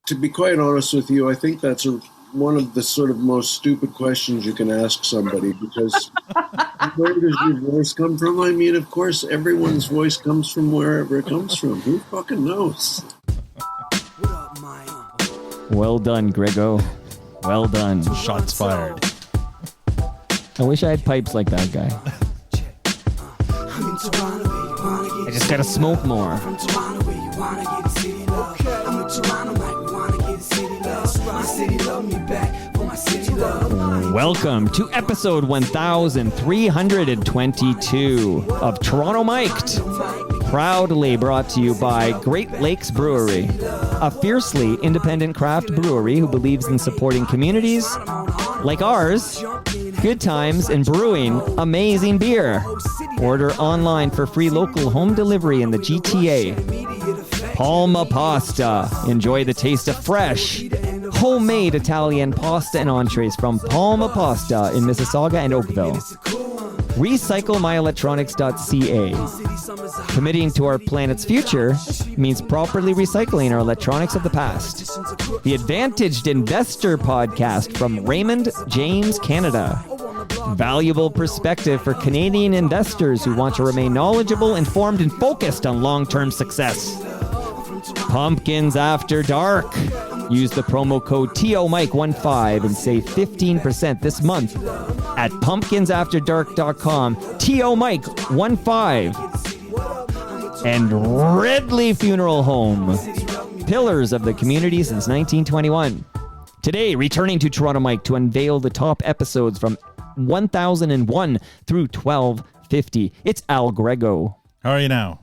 To be quite honest with you, I think that's one of the sort of most stupid questions you can ask somebody, because where does your voice come from? I mean, of course, everyone's voice comes from wherever it comes from. Who fucking knows? Well done, Grego. Well done. Shots fired. I wish I had pipes like that guy. I just gotta smoke more. Welcome to episode 1322 of Toronto Mic'd. Proudly brought to you by Great Lakes Brewery, a fiercely independent craft brewery who believes in supporting communities like ours, good times, and brewing amazing beer. Order online for free local home delivery in the GTA. Palma Pasta. Enjoy the taste of fresh, homemade Italian pasta and entrees from Palma Pasta in Mississauga and Oakville. RecycleMyElectronics.ca. Committing to our planet's future means properly recycling our electronics of the past. The Advantaged Investor Podcast from Raymond James Canada. Valuable perspective for Canadian investors who want to remain knowledgeable, informed, and focused on long-term success. Pumpkins After Dark. Use the promo code TOMIC15 and save 15% this month at pumpkinsafterdark.com. TOMIC15. And Ridley Funeral Home. Pillars of the community since 1921. Today, returning to Toronto Mike to unveil the top episodes from 1001 through 1250. It's Al Grego. How are you now?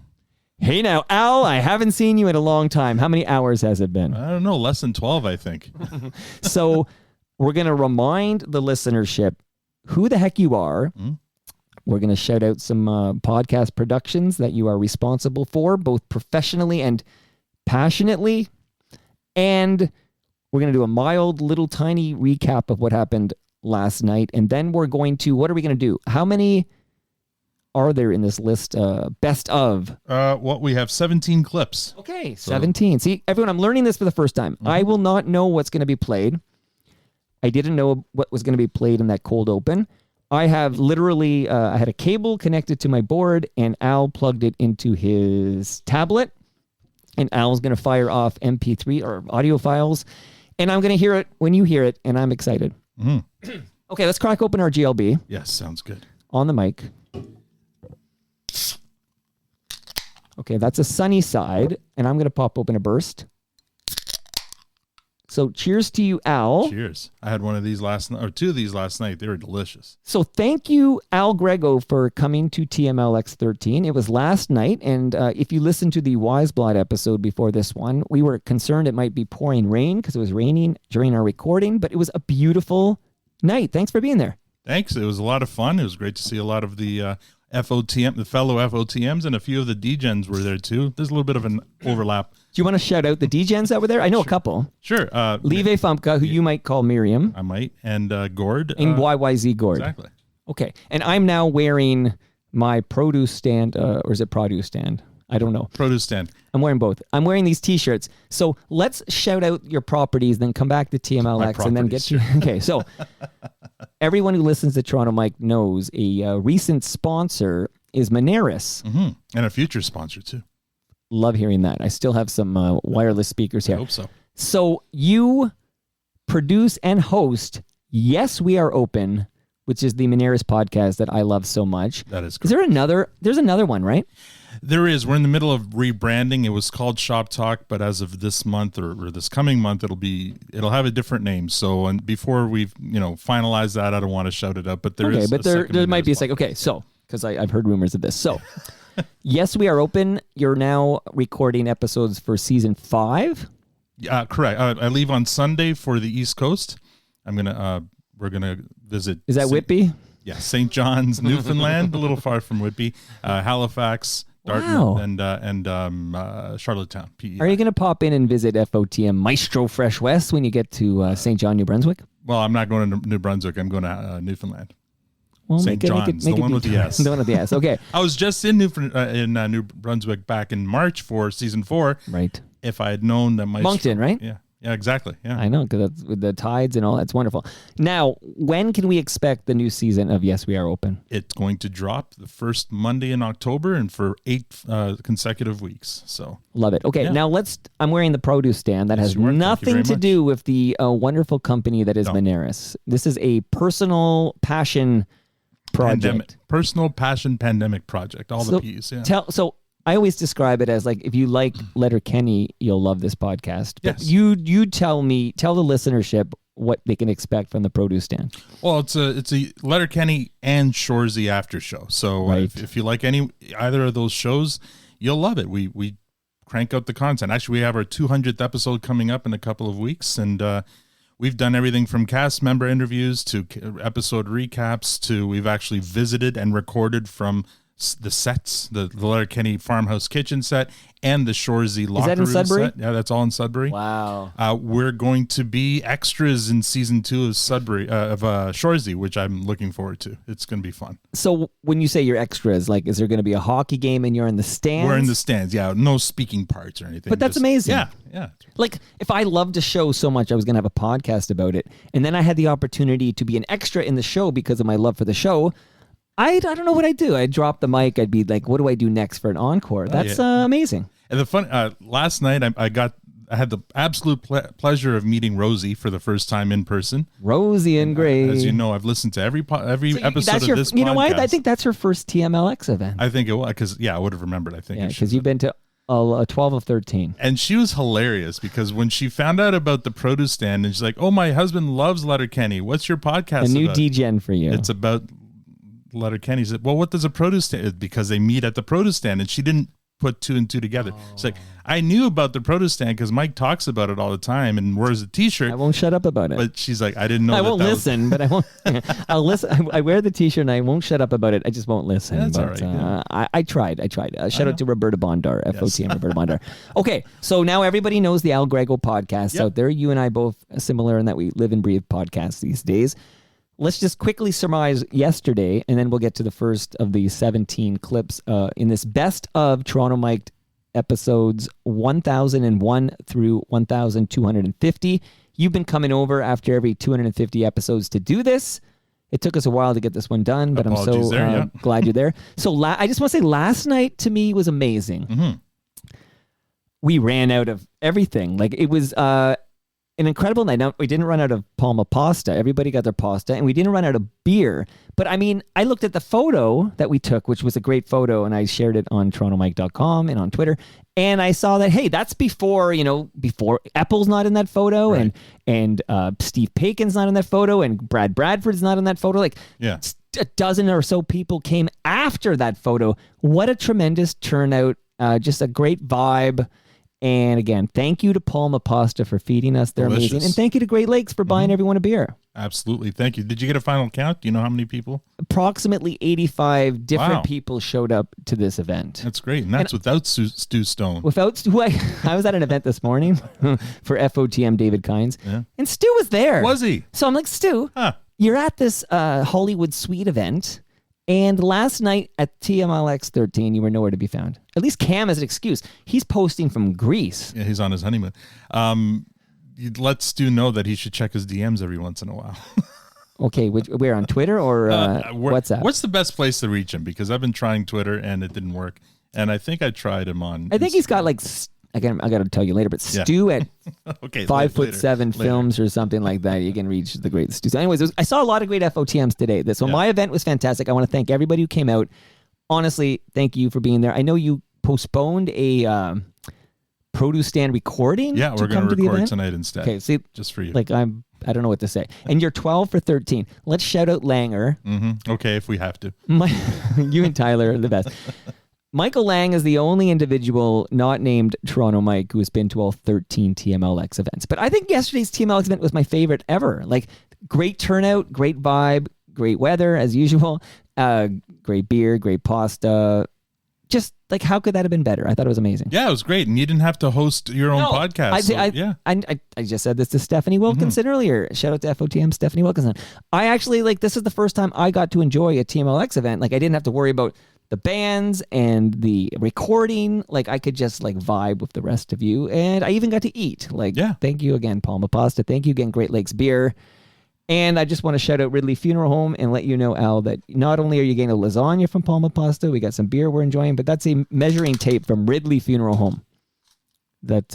Hey now, Al, I haven't seen you in a long time. How many hours has it been? I don't know, less than 12, I think. So we're going to remind the listenership who the heck you are. Mm. We're going to shout out some podcast productions that you are responsible for, both professionally and passionately. And we're going to do a mild, little tiny recap of what happened last night. And then we're going to, what are we going to do? How many are there in this list? Best of? Well, we have 17 clips. Okay, 17. See, everyone, I'm learning this for the first time. Mm-hmm. I will not know what's going to be played. I didn't know what was going to be played in that cold open. I have literally, I had a cable connected to my board, and Al plugged it into his tablet. And Al's going to fire off MP3 or audio files. And I'm going to hear it when you hear it, and I'm excited. Mm-hmm. Okay, let's crack open our GLB. Yes, sounds good. On the mic. Okay, that's a sunny side, and I'm going to pop open a burst. So cheers to you, Al. Cheers. I had one of these last night, or two of these last night. They were delicious. So thank you, Al Grego, for coming to TMLX13. It was last night, and if you listened to the Wiseblot episode before this one, we were concerned it might be pouring rain because it was raining during our recording, but it was a beautiful night. Thanks for being there. Thanks. It was a lot of fun. It was great to see a lot of the FOTM, the fellow FOTMs, and a few of the DGens were there too. There's a little bit of an overlap. Do you want to shout out the DGens that were there? I know sure. A couple. Sure. Levi Fumpka, who you might call Miriam. I might. And Gord. And YYZ Gord. Exactly. Okay. And I'm now wearing my produce stand, or is it produce stand? I don't know. Produce stand. I'm wearing both. I'm wearing these T-shirts. So let's shout out your properties, then come back to TMLX and then get to... Okay, so everyone who listens to Toronto Mike knows a recent sponsor is Moneris. Mm-hmm. And a future sponsor, too. Love hearing that. I still have some wireless speakers here. I hope so. So you produce and host Yes, We Are Open, which is the Moneris podcast that I love so much. That is correct. Is there another? There's another one, right? There is. We're in the middle of rebranding. It was called Shop Talk, but as of this month or this coming month, it'll have a different name. So, and before we've finalized that, I don't want to shout it up, but there is. Okay, but there might be a second. Okay, so because I've heard rumors of this. So, Yes, We Are Open. You're now recording episodes for season 5. Correct. I leave on Sunday for the East Coast. We're gonna visit. Is that Whitby? Yeah, St. John's, Newfoundland, a little far from Whitby, Halifax, Dartmouth, and Charlottetown. PEI. Are you going to pop in and visit FOTM Maestro Fresh West when you get to St. John, New Brunswick? Well, I'm not going to New Brunswick. I'm going to Newfoundland. Well, St. John's, the one with the S. The one with the S. Okay. I was just in New Brunswick back in March for season 4. Right. If I had known that Moncton, right? Yeah. Yeah, exactly. Yeah. I know, because that's with the tides and all. That's wonderful. Now, when can we expect the new season of Yes, We Are Open? It's going to drop the first Monday in October and for 8 consecutive weeks. So Love it. Okay, now I'm wearing the produce stand. That has nothing to do with the wonderful company that is Moneris. This is a personal passion project. Personal passion pandemic project. All the P's. Yeah. So I always describe it as like, if you like Letterkenny, you'll love this podcast. But Yes. you tell the listenership what they can expect from the produce stand. Well, it's a Letterkenny and Shoresy after show. So if you like either of those shows, you'll love it. We crank out the content. Actually, we have our 200th episode coming up in a couple of weeks, and we've done everything from cast member interviews to episode recaps to we've actually visited and recorded from the sets, the Letterkenny farmhouse kitchen set and the Shoresy locker room set. Yeah, that's all in Sudbury. Wow. We're going to be extras in season 2 of Shoresy, which I'm looking forward to. It's going to be fun. So when you say you're extras, like, is there going to be a hockey game and you're in the stands? We're in the stands. Yeah, no speaking parts or anything. But that's amazing. Yeah. Like, if I loved a show so much, I was going to have a podcast about it, and then I had the opportunity to be an extra in the show because of my love for the show, I don't know what I'd do. I'd drop the mic. I'd be like, what do I do next for an encore? That's amazing. And the fun, last night I had the absolute pleasure of meeting Rosie for the first time in person. Rosie and Gray. As you know, I've listened to every episode of this podcast. You know what? I think that's her first TMLX event. I think it was, because I would have remembered. I think. Yeah, because you've been to 12 of 13. And she was hilarious because when she found out about the produce stand, and she's like, "Oh, my husband loves Letterkenny. What's your podcast?" A new DGen for you. It's about Letterkenny. Said, "Well, what does a produce stand?" Because they meet at the produce stand, and she didn't put 2 and 2 together. It's like, I knew about the produce stand because Mike talks about it all the time and wears a t-shirt. I won't shut up about it. But she's like, I didn't know. I won't listen, but I won't. I'll listen. I wear the t-shirt and I won't shut up about it. I just won't listen. That's but, all right. I tried. Shout out to Roberta Bondar, FOTM Roberta Bondar. Okay, so now everybody knows the Al Grego podcast out there. You and I both similar in that we live and breathe podcasts these days. Let's just quickly surmise yesterday, and then we'll get to the first of the 17 clips in this best of Toronto Mic'd episodes 1001 through 1250. You've been coming over after every 250 episodes to do this. It took us a while to get this one done, but Apologies I'm so glad you're there. So I just want to say last night to me was amazing. Mm-hmm. We ran out of everything. Like, it was an incredible night. Now, we didn't run out of Palma pasta. Everybody got their pasta, and we didn't run out of beer. But I mean, I looked at the photo that we took, which was a great photo, and I shared it on TorontoMike.com and on Twitter. And I saw that, hey, that's before Apple's not in that photo, right. and Steve Pakin's not in that photo, and Brad Bradford's not in that photo. Like, a dozen or so people came after that photo. What a tremendous turnout. Just a great vibe. And again, thank you to Palma Pasta for feeding us. They're Delicious. amazing. And thank you to Great Lakes for buying everyone a beer. Absolutely. Thank you. Did you get a final count? Do you know how many people? Approximately 85 different people showed up to this event. That's great. And that's without Stu Stone. Without Stu, I was at an event this morning for FOTM David Kynes. Yeah. And Stu was there. Was he? So I'm like, Stu, you're at this Hollywood Suite event. And last night at TMLX 13, you were nowhere to be found. At least Cam has an excuse. He's posting from Greece. Yeah, he's on his honeymoon. You'd let Stu know that he should check his DMs every once in a while. Okay, where, on Twitter or WhatsApp? What's the best place to reach him? Because I've been trying Twitter and it didn't work. And I think I tried him on I think he's got like, again, I got to tell you later, but Stu at 5'7" films or something like that. You can reach the great Stu. So anyways, I saw a lot of great FOTMs today. So my event was fantastic. I want to thank everybody who came out. Honestly, thank you for being there. I know you postponed a produce stand recording. Yeah, we're going to record tonight instead. Okay, see, just for you. Like I don't know what to say. And you're 12 for 13. Let's shout out Langer. Mm-hmm. Okay, if we have to. You and Tyler are the best. Michael Lang is the only individual not named Toronto Mike who has been to all 13 TMLX events. But I think yesterday's TMLX event was my favorite ever. Like, great turnout, great vibe, great weather as usual, great beer, great pasta. Just like, how could that have been better? I thought it was amazing. Yeah, it was great. And you didn't have to host your own podcast. I just said this to Stephanie Wilkinson earlier. Shout out to FOTM Stephanie Wilkinson. I actually, this is the first time I got to enjoy a TMLX event. Like, I didn't have to worry about the bands and the recording. Like, I could just like vibe with the rest of you. And I even got to eat. Like, thank you again, Palma Pasta. Thank you again, Great Lakes Beer. And I just want to shout out Ridley Funeral Home and let you know, Al, that not only are you getting a lasagna from Palma Pasta, we got some beer we're enjoying, but that's a measuring tape from Ridley Funeral Home that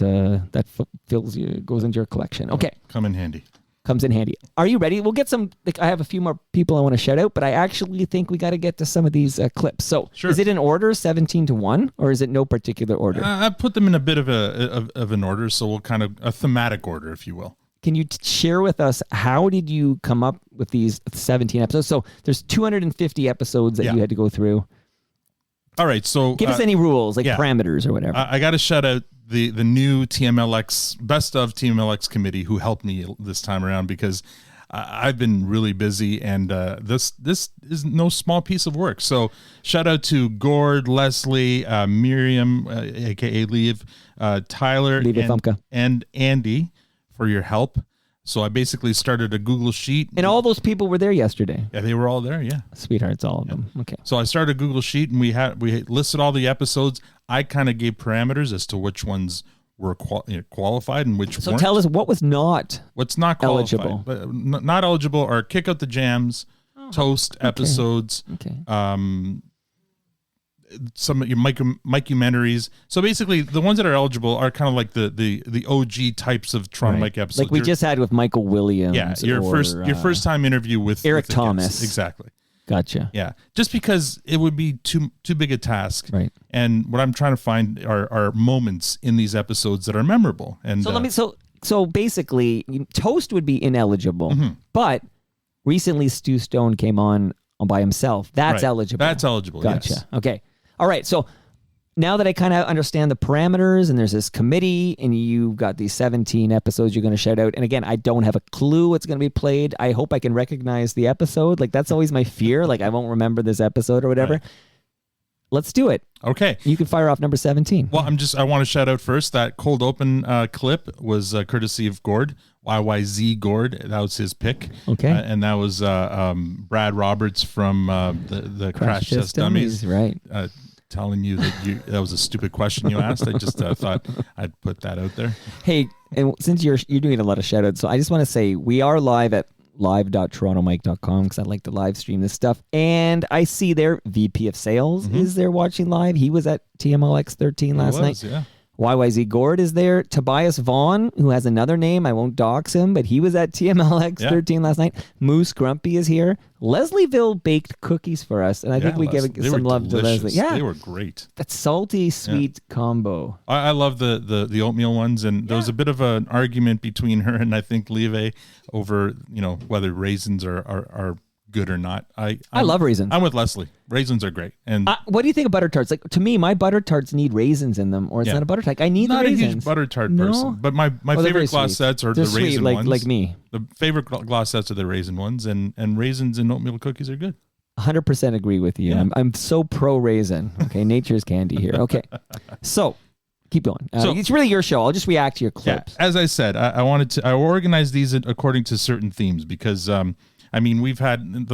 goes into your collection. Okay. Come in handy. Comes in handy. Are you ready? We'll get some. Like, I have a few more people I want to shout out, but I actually think we got to get to some of these clips. So, is it in order, 17 to 1, or is it no particular order? I put them in a bit of an order, so we'll kind of a thematic order, if you will. Can you share with us, how did you come up with these 17 episodes? So there's 250 episodes that you had to go through. All right, so give us any rules, like parameters or whatever. I got to shout out the new TMLX Best of TMLX committee who helped me this time around, because I've been really busy, and this is no small piece of work. So shout out to Gord, Leslie, Miriam, aka Liev, Tyler, and Andy for your help. So I basically started a Google Sheet. And all those people were there yesterday. Yeah, they were all there, yeah. Sweethearts, all of them. Okay. So I started a Google Sheet, and we listed all the episodes. I kind of gave parameters as to which ones were qualified and which weren't. So tell us what's not qualified. Eligible. But not eligible are Kick Out the Jams, Toast episodes, some of your mockumentaries. So basically, the ones that are eligible are kind of like the OG types of Toronto Mike episodes. Like we just had with Michael Williams. Yeah, your first time interview with Eric with Thomas. Exactly. Gotcha. Yeah, just because it would be too big a task. Right. And what I'm trying to find are moments in these episodes that are memorable. And so basically, Toast would be ineligible, but recently Stu Stone came on by himself. That's eligible. That's eligible. Gotcha. Yes. Okay. All right. So now that I kind of understand the parameters, and there's this committee, and you've got these 17 episodes you're going to shout out. And again, I don't have a clue what's going to be played. I hope I can recognize the episode. Like, that's always my fear. Like, I won't remember this episode or whatever. Right. Let's do it. Okay. You can fire off number 17. Well, I want to shout out first that cold open clip was courtesy of Gord, YYZ Gord. That was his pick. Okay. And that was Brad Roberts from the Crash Test Dummies. Right. Telling you that was a stupid question you asked. I just thought I'd put that out there. Hey, and since you're doing a lot of shout outs, so I just want to say we are live at live.torontomike.com because I like to live stream this stuff. And I see their VP of sales is there watching live. He was at TMLX 13 last night. Yeah. YYZ Gord is there. Tobias Vaughn, who has another name, I won't dox him, but he was at TMLX 13 last night. Moose Grumpy is here. Leslieville baked cookies for us, and I think we give some love to Leslie. Yeah, they were great. That salty sweet combo. I love the oatmeal ones, and there was a bit of an argument between her and I think Lieve over whether raisins are good or not. I love raisins. I'm with Leslie. Raisins are great. And what do you think of butter tarts? Like, to me, my butter tarts need raisins in them, or it's not a butter tart. I need not the raisins. a huge butter tart person, but my favorite gloss sets are they're the raisin sweet, ones. like me. The favorite gloss sets are the raisin ones, and raisins and oatmeal cookies are good. 100% agree with you. Yeah. I'm so pro raisin. Okay, nature's candy here. Okay, so keep going. It's really your show. I'll just react to your clips. Yeah, as I said, I organized these according to certain themes because. We've had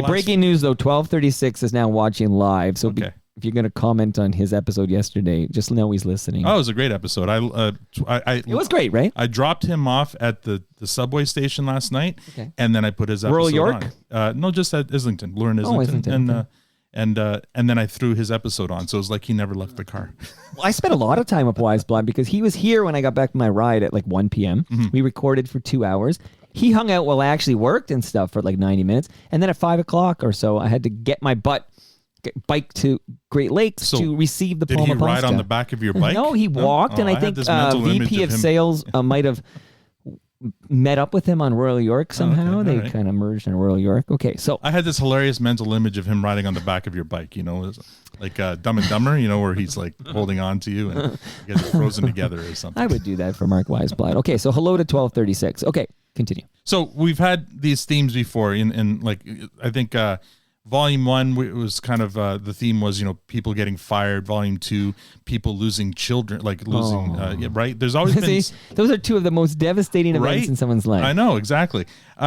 breaking news though. 1236 is now watching live. So if you're going to comment on his episode yesterday, just know he's listening. Oh, it was a great episode. It was great, right? I dropped him off at the subway station last night, and then I put his episode Royal York? on. No, just at Islington, Lauren Islington, and then I threw his episode on. So it was like he never left the car. Well, I spent a lot of time with Wise Blood because he was here when I got back from my ride at like 1 p.m. We recorded for 2 hours. He hung out while I actually worked and stuff for like 90 minutes. And then at 5 o'clock or so, I had to get my bike to Great Lakes to receive the Palma Pasta. Did he ride on the back of your bike? No, he walked. And I think VP of Sales might have met up with him on Royal York somehow. They kind of merged in Royal York. Okay, so I had this hilarious mental image of him riding on the back of your bike, like Dumb and Dumber, where he's like holding on to you and you guys are frozen together or something. I would do that for Mark Weisblatt. Okay, so hello to 1236. Okay, continue. So we've had these themes before in like I think Volume 1 was kind of the theme was, people getting fired. Volume 2, people losing children, like losing, right? There's always been... Those are two of the most devastating events in someone's life. I know, exactly.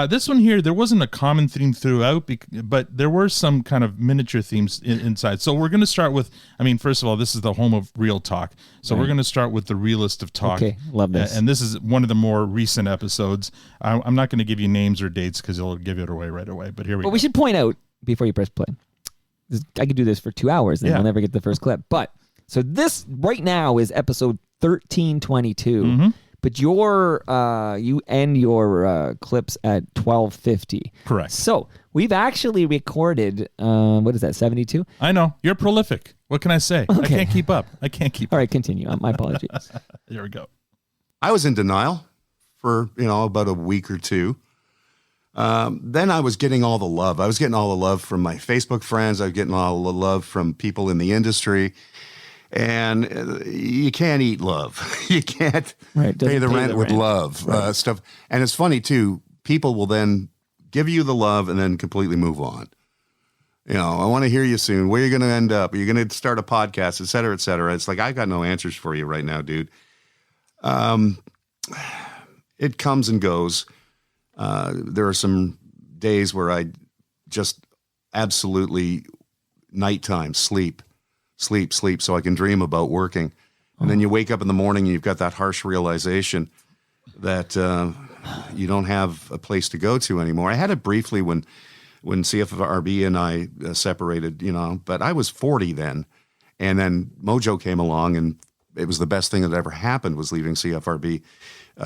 This one here, there wasn't a common theme throughout, but there were some kind of miniature themes inside. So we're going to start with, first of all, this is the home of real talk. So we're going to start with the realest of talk. Okay, love this. And this is one of the more recent episodes. I'm not going to give you names or dates because it'll give it away right away. But here we go. But we should point out, before you press play, I could do this for 2 hours and we'll never get the first clip. But so this right now is episode 1322. Mm-hmm. But you end your clips at 1250. Correct. So we've actually recorded, what is that, 72? I know. You're prolific. What can I say? Okay. I can't keep up. All right, continue. My apologies. Here we go. I was in denial for, about a week or two. Then I was getting all the love. I was getting all the love from my Facebook friends. I was getting all the love from people in the industry. And you can't eat love. You can't pay the rent with love stuff. And it's funny, too. People will then give you the love and then completely move on. I want to hear you soon. Where are you going to end up? Are you going to start a podcast, et cetera, et cetera? It's like, I got no answers for you right now, dude. It comes and goes. There are some days where I just absolutely nighttime sleep so I can dream about working. And then you wake up in the morning and you've got that harsh realization that you don't have a place to go to anymore. I had it briefly when CFRB and I separated, but I was 40 then. And then Mojo came along and it was the best thing that ever happened was leaving CFRB.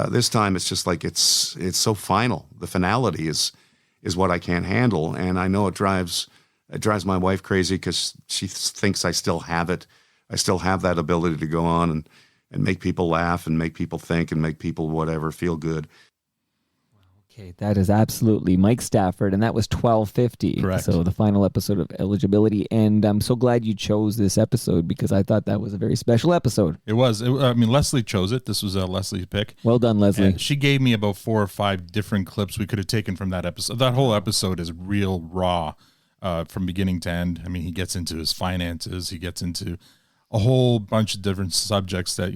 This time it's just like it's so final. The finality is what I can't handle. And I know it drives my wife crazy because she thinks I still have it. I still have that ability to go on and make people laugh and make people think and make people whatever feel good. Okay, that is absolutely Mike Stafford, and that was 1250. Correct. So the final episode of Eligibility, and I'm so glad you chose this episode because I thought that was a very special episode. It was. Leslie chose it. This was a Leslie's pick. Well done, Leslie. And she gave me about 4 or 5 different clips we could have taken from that episode. That whole episode is real raw from beginning to end. He gets into his finances. He gets into a whole bunch of different subjects that,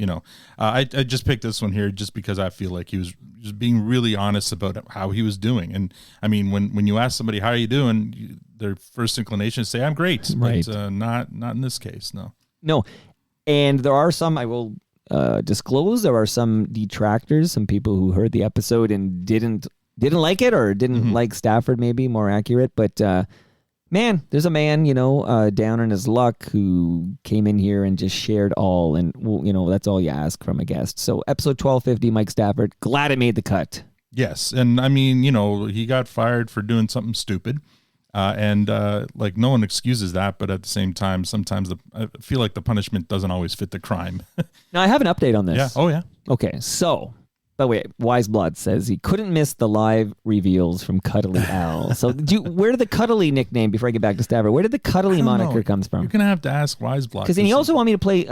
I just picked this one here just because I feel like he was just being really honest about how he was doing. And when you ask somebody, how are you doing? Their first inclination is to say, I'm great. Right. But not in this case. No. And there are some, I will disclose, there are some detractors, some people who heard the episode and didn't like it or didn't like Stafford, maybe more accurate. But, man, there's a man, down on his luck who came in here and just shared all. And, that's all you ask from a guest. So episode 1250, Mike Stafford, glad it made the cut. Yes. And he got fired for doing something stupid. And no one excuses that. But at the same time, sometimes I feel like the punishment doesn't always fit the crime. Now, I have an update on this. Yeah. Oh, yeah. Okay. So, by the way, Wise Blood says he couldn't miss the live reveals from Cuddly Al. So where did the Cuddly nickname, before I get back to Stafford, where did the Cuddly moniker comes from? You're going to have to ask Wise Blood. Because then you also want me to play,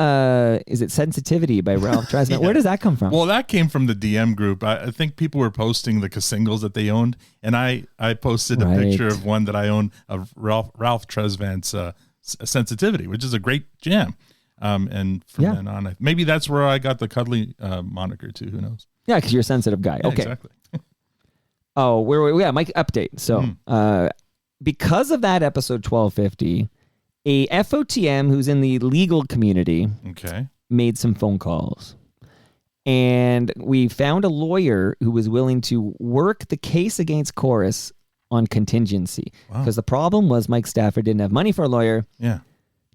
is it Sensitivity by Ralph Tresvant? Yeah. Where does that come from? Well, that came from the DM group. I think people were posting the singles that they owned, and I posted a picture of one that I own of Ralph Tresvant's Sensitivity, which is a great jam. And from then on, maybe that's where I got the Cuddly moniker too. Who knows? Yeah, because you're a sensitive guy. Yeah, okay. Exactly. Oh, Mike, update. So, because of that episode 1250, a FOTM who's in the legal community made some phone calls. And we found a lawyer who was willing to work the case against Chorus on contingency. Because the problem was Mike Stafford didn't have money for a lawyer. Yeah.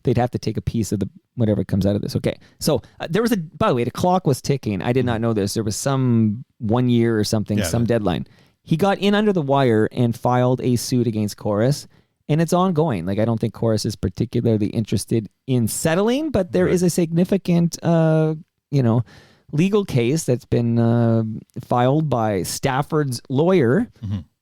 They'd have to take a piece of whatever comes out of this. Okay. So there was by the way, the clock was ticking. I did not know this. There was some 1 year or something, some deadline. He got in under the wire and filed a suit against Chorus, and it's ongoing. I don't think Chorus is particularly interested in settling, but there is a significant, legal case that's been filed by Stafford's lawyer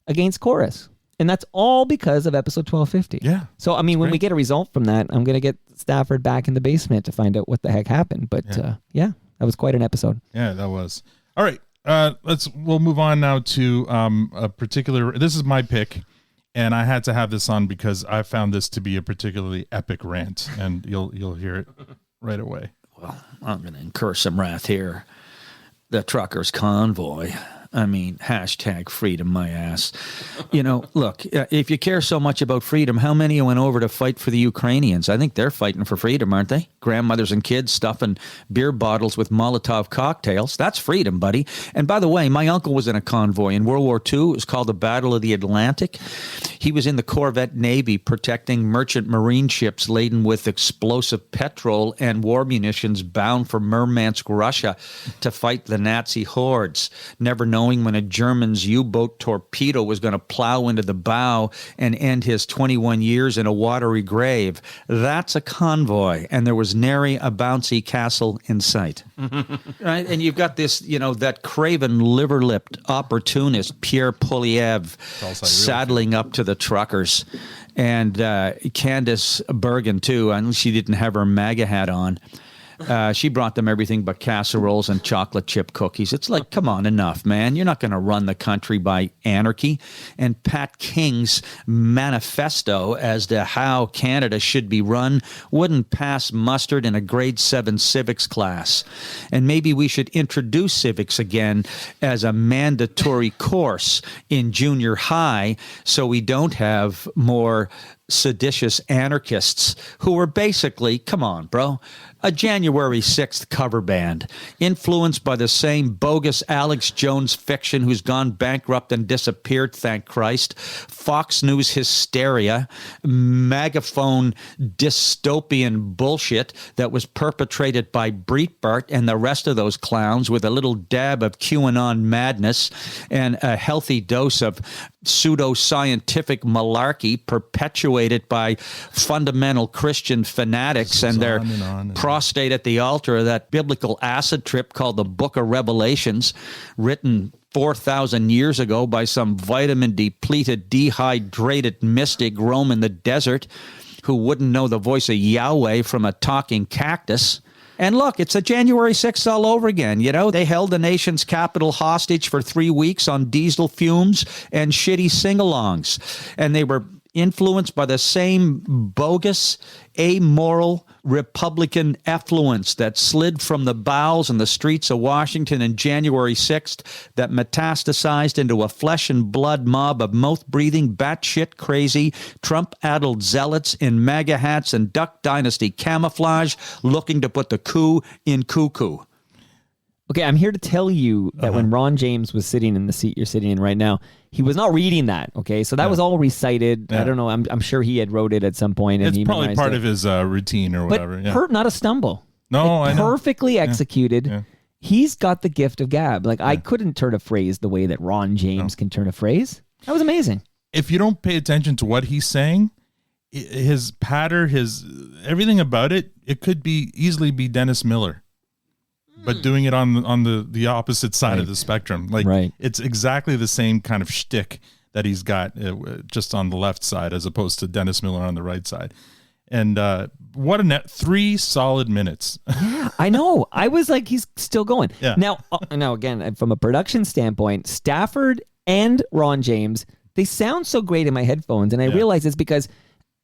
against Chorus. And that's all because of episode 1250. Yeah. So, when we get a result from that, I'm going to get Stafford back in the basement to find out what the heck happened. But, that was quite an episode. Yeah, that was. All right. We'll move on now to a particular, this is my pick. And I had to have this on because I found this to be a particularly epic rant, and you'll hear it right away. Well, I'm going to incur some wrath here. The truckers' convoy. I mean, hashtag freedom, my ass. You know, look, if you care so much about freedom, how many went over to fight for the Ukrainians? I think they're fighting for freedom, aren't they? Grandmothers and kids stuffing beer bottles with Molotov cocktails. That's freedom, buddy. And by the way, my uncle was in a convoy in World War II. It was called the Battle of the Atlantic. He was in the Corvette Navy protecting merchant marine ships laden with explosive petrol and war munitions bound for Murmansk, Russia, to fight the Nazi hordes, never knowing when a German's U-boat torpedo was going to plow into the bow and end his 21 years in a watery grave. That's a convoy, and there was nary a bouncy castle in sight. Right? And you've got this, you know, that craven, liver-lipped opportunist, Pierre Poilievre, saddling up to the truckers. And Candace Bergen, too, and she didn't have her MAGA hat on. She brought them everything but casseroles and chocolate chip cookies. It's like, come on, enough, man. You're not going to run the country by anarchy. And Pat King's manifesto as to how Canada should be run wouldn't pass mustard in a grade 7 civics class. And maybe we should introduce civics again as a mandatory course in junior high so we don't have more seditious anarchists who are basically, come on, bro, a January 6th cover band, influenced by the same bogus Alex Jones fiction who's gone bankrupt and disappeared, thank Christ, Fox News hysteria, megaphone dystopian bullshit that was perpetrated by Breitbart and the rest of those clowns with a little dab of QAnon madness and a healthy dose of pseudo-scientific malarkey perpetuated by fundamental Christian fanatics and their prostate at the altar of that biblical acid trip called the Book of Revelations, written 4,000 years ago by some vitamin-depleted, dehydrated mystic roaming the desert who wouldn't know the voice of Yahweh from a talking cactus. And look, it's a January 6th all over again. You know, they held the nation's capital hostage for 3 weeks on diesel fumes and shitty sing-alongs. And they were influenced by the same bogus, amoral Republican effluence that slid from the bowels and the streets of Washington on January 6th that metastasized into a flesh and blood mob of mouth-breathing, batshit crazy, Trump-addled zealots in MAGA hats and Duck Dynasty camouflage looking to put the coup in cuckoo. Okay, I'm here to tell you that when Ron James was sitting in the seat you're sitting in right now, he was not reading that, okay? So that was all recited. I don't know. I'm sure he had wrote it at some point. And it's he probably part it. of his routine or whatever. But not a stumble. No, like, I know. Perfectly executed. Yeah. He's got the gift of gab. Like, I couldn't turn a phrase the way that Ron James can turn a phrase. That was amazing. If you don't pay attention to what he's saying, his patter, his everything about it, it could be easily be Dennis Miller. But doing it on the opposite side of the spectrum. Like, it's exactly the same kind of shtick that he's got just on the left side as opposed to Dennis Miller on the right side. And what a 3 solid minutes. Yeah, I know. I was like, he's still going. Yeah. Now, again, from a production standpoint, Stafford and Ron James, they sound so great in my headphones. And I realize it's because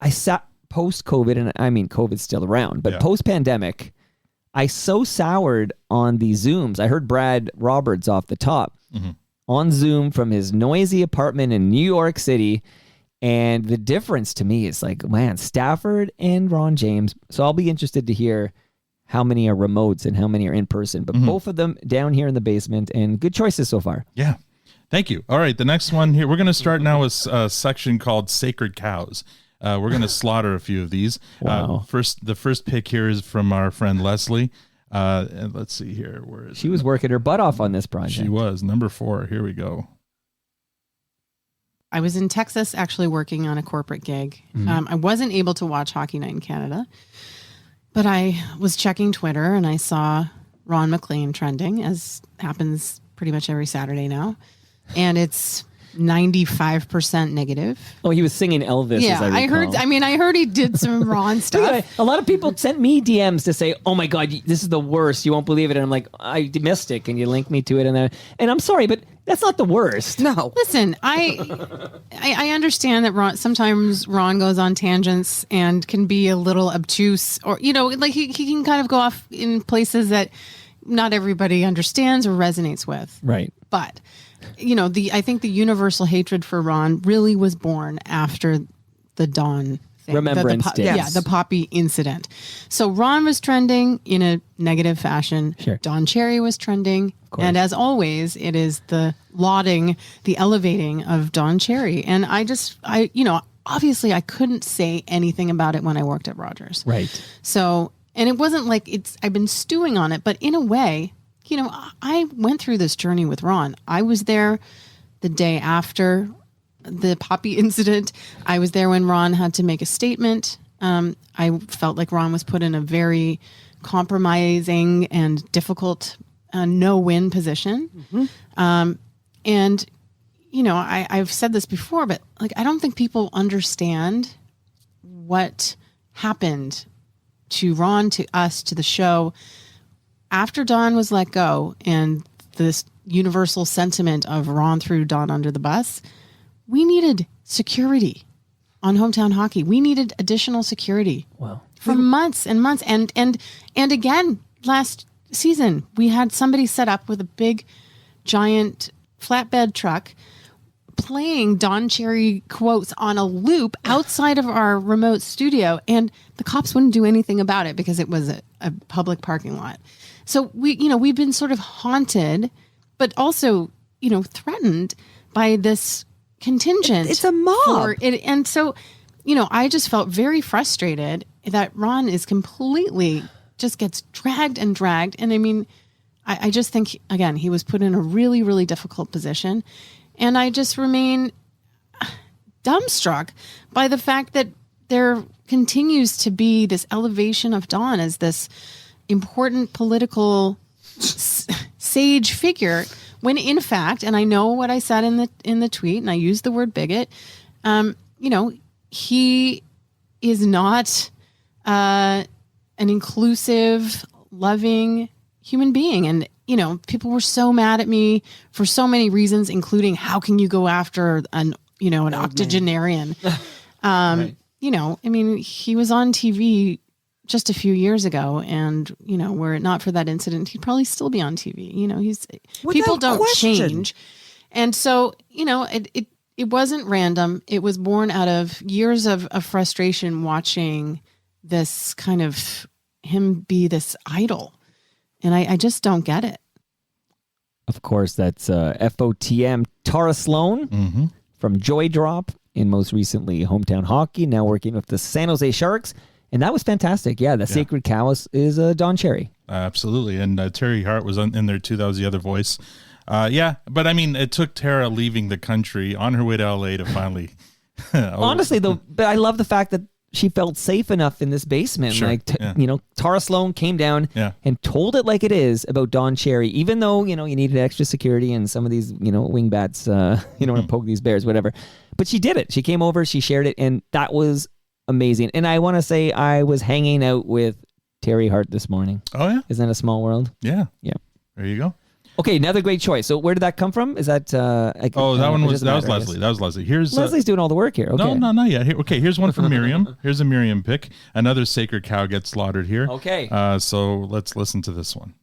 I sat post-COVID, and I mean, COVID's still around, but post-pandemic, I so soured on the Zooms. I heard Brad Roberts off the top on Zoom from his noisy apartment in New York City. And the difference to me is like, man, Stafford and Ron James. So I'll be interested to hear how many are remotes and how many are in person. But both of them down here in the basement, and good choices so far. Yeah. Thank you. All right. The next one here, we're going to start now with a section called Sacred Cows. We're going to slaughter a few of these. Wow. The first pick here is from our friend Leslie. And let's see here. Where is she was working her butt off on this project. She was. Number 4. Here we go. I was in Texas actually working on a corporate gig. I wasn't able to watch Hockey Night in Canada, but I was checking Twitter and I saw Ron MacLean trending, as happens pretty much every Saturday now. And it's 95% negative. Oh, he was singing Elvis. Yeah, as I recall. heard. I mean, I heard he did some Ron stuff. A lot of people sent me DMs to say, "Oh my God, this is the worst. You won't believe it." And I'm like, "I missed it. Can you link me to it?" And I'm sorry, but that's not the worst. No. Listen, I understand that sometimes Ron goes on tangents and can be a little obtuse, or like he can kind of go off in places that not everybody understands or resonates with. Right. But I think the universal hatred for Ron really was born after the Dawn thing. Remembrance Day. Yeah, Yes. the Poppy incident. So Ron was trending in a negative fashion. Sure. Don Cherry was trending. And as always, it is the lauding, the elevating of Don Cherry. And obviously I couldn't say anything about it when I worked at Rogers. Right. So, and it wasn't like I've been stewing on it, but in a way, I went through this journey with Ron. I was there the day after the Poppy incident. I was there when Ron had to make a statement. I felt like Ron was put in a very compromising and difficult no-win position. Mm-hmm. And, I've said this before, but I don't think people understand what happened to Ron, to us, to the show after Dawn was let go, and this universal sentiment of Ron threw Dawn under the bus. We needed security on Hometown Hockey. We needed additional security for months and months. And again, last season, we had somebody set up with a big, giant flatbed truck playing Don Cherry quotes on a loop outside of our remote studio, and the cops wouldn't do anything about it because it was a public parking lot. So we've been sort of haunted, but also, threatened by this contingent. It's a mob. And so, I just felt very frustrated that Ron is completely just gets dragged and dragged. And I mean, I just think, again, he was put in a really, really difficult position. And I just remain dumbstruck by the fact that there continues to be this elevation of Dawn as this important political sage figure, when in fact, and I know what I said in the tweet, and I used the word bigot, he is not an inclusive, loving human being. And people were so mad at me for so many reasons, including how can you go after an octogenarian? Right. I mean, he was on TV just a few years ago, and were it not for that incident, he'd probably still be on TV. People don't change, and so it wasn't random. It was born out of years of frustration watching this kind of him be this idol. And I just don't get it. Of course, that's FOTM Tara Sloan from Joy Drop, and most recently Hometown Hockey, now working with the San Jose Sharks. And that was fantastic. Yeah, the Sacred Cow is Don Cherry. Absolutely. And Terry Hart was in there too. That was the other voice. But I mean, it took Tara leaving the country on her way to LA to finally... Honestly, though, but I love the fact that she felt safe enough in this basement. Sure, Tara Sloan came down and told it like it is about Don Cherry, even though, you needed extra security and some of these, wingbats, want to poke these bears, whatever. But she did it. She came over, she shared it, and that was amazing. And I want to say I was hanging out with Terry Hart this morning. Oh, yeah? Isn't that a small world? Yeah. Yeah. There you go. Okay, another great choice. So where did that come from? Is that that was Leslie. That was Leslie. Here's Leslie's doing all the work here. Okay. No, not yet. Here's one from Miriam. Here's a Miriam pick. Another sacred cow gets slaughtered here. Okay. So let's listen to this one.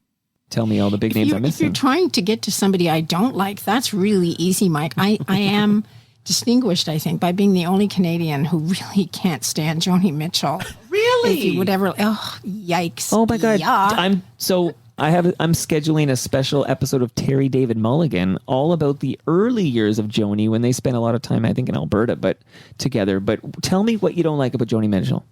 Tell me all the big names I'm If you're missing. trying to get to somebody I don't like, that's really easy, Mike. I am distinguished, I think, by being the only Canadian who really can't stand Joni Mitchell. Really? If you would ever, yikes. Oh my God. Yeah. I'm scheduling a special episode of Terry David Mulligan all about the early years of Joni when they spent a lot of time, I think, in Alberta, together. But tell me what you don't like about Joni Mitchell.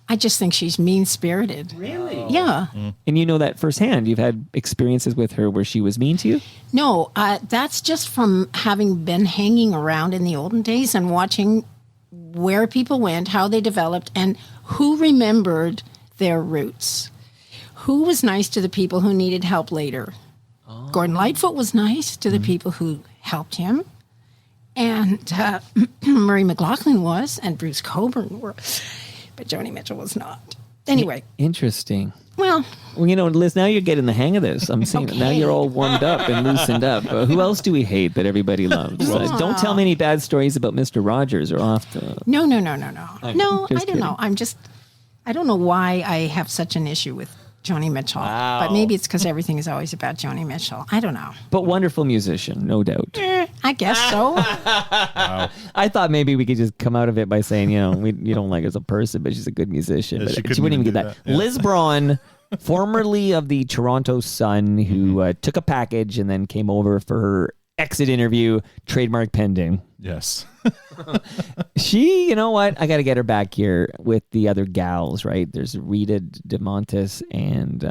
I just think she's mean-spirited. Really? Yeah. And you know that firsthand. You've had experiences with her where she was mean to you? No, that's just from having been hanging around in the olden days and watching where people went, how they developed, and who remembered their roots. Who was nice to the people who needed help later? Gordon Lightfoot was nice to the people who helped him. And Murray McLaughlin was, and Bruce Cockburn were, but Joni Mitchell was not. Anyway, Interesting. well, Well, Liz, now you're getting the hang of this. I'm seeing it. Now Okay. you're all warmed up and loosened up. Who else do we hate that everybody loves? Don't tell me any bad stories about Mr. Rogers or off the... no. No, just I don't kidding. know. I don't know why I have such an issue with Joni Mitchell. Wow. But maybe it's because everything is always about Joni Mitchell. I don't know. But wonderful musician, no doubt. I guess so. I thought maybe we could just come out of it by saying, you don't like her as a person, but she's a good musician. Yeah, But she she couldn't wouldn't even even get do that. that. Yeah. Liz Braun, formerly of the Toronto Sun, who took a package and then came over for her exit interview, trademark pending. Yes. She, you know what? I got to get her back here with the other gals, right? There's Rita DeMontis and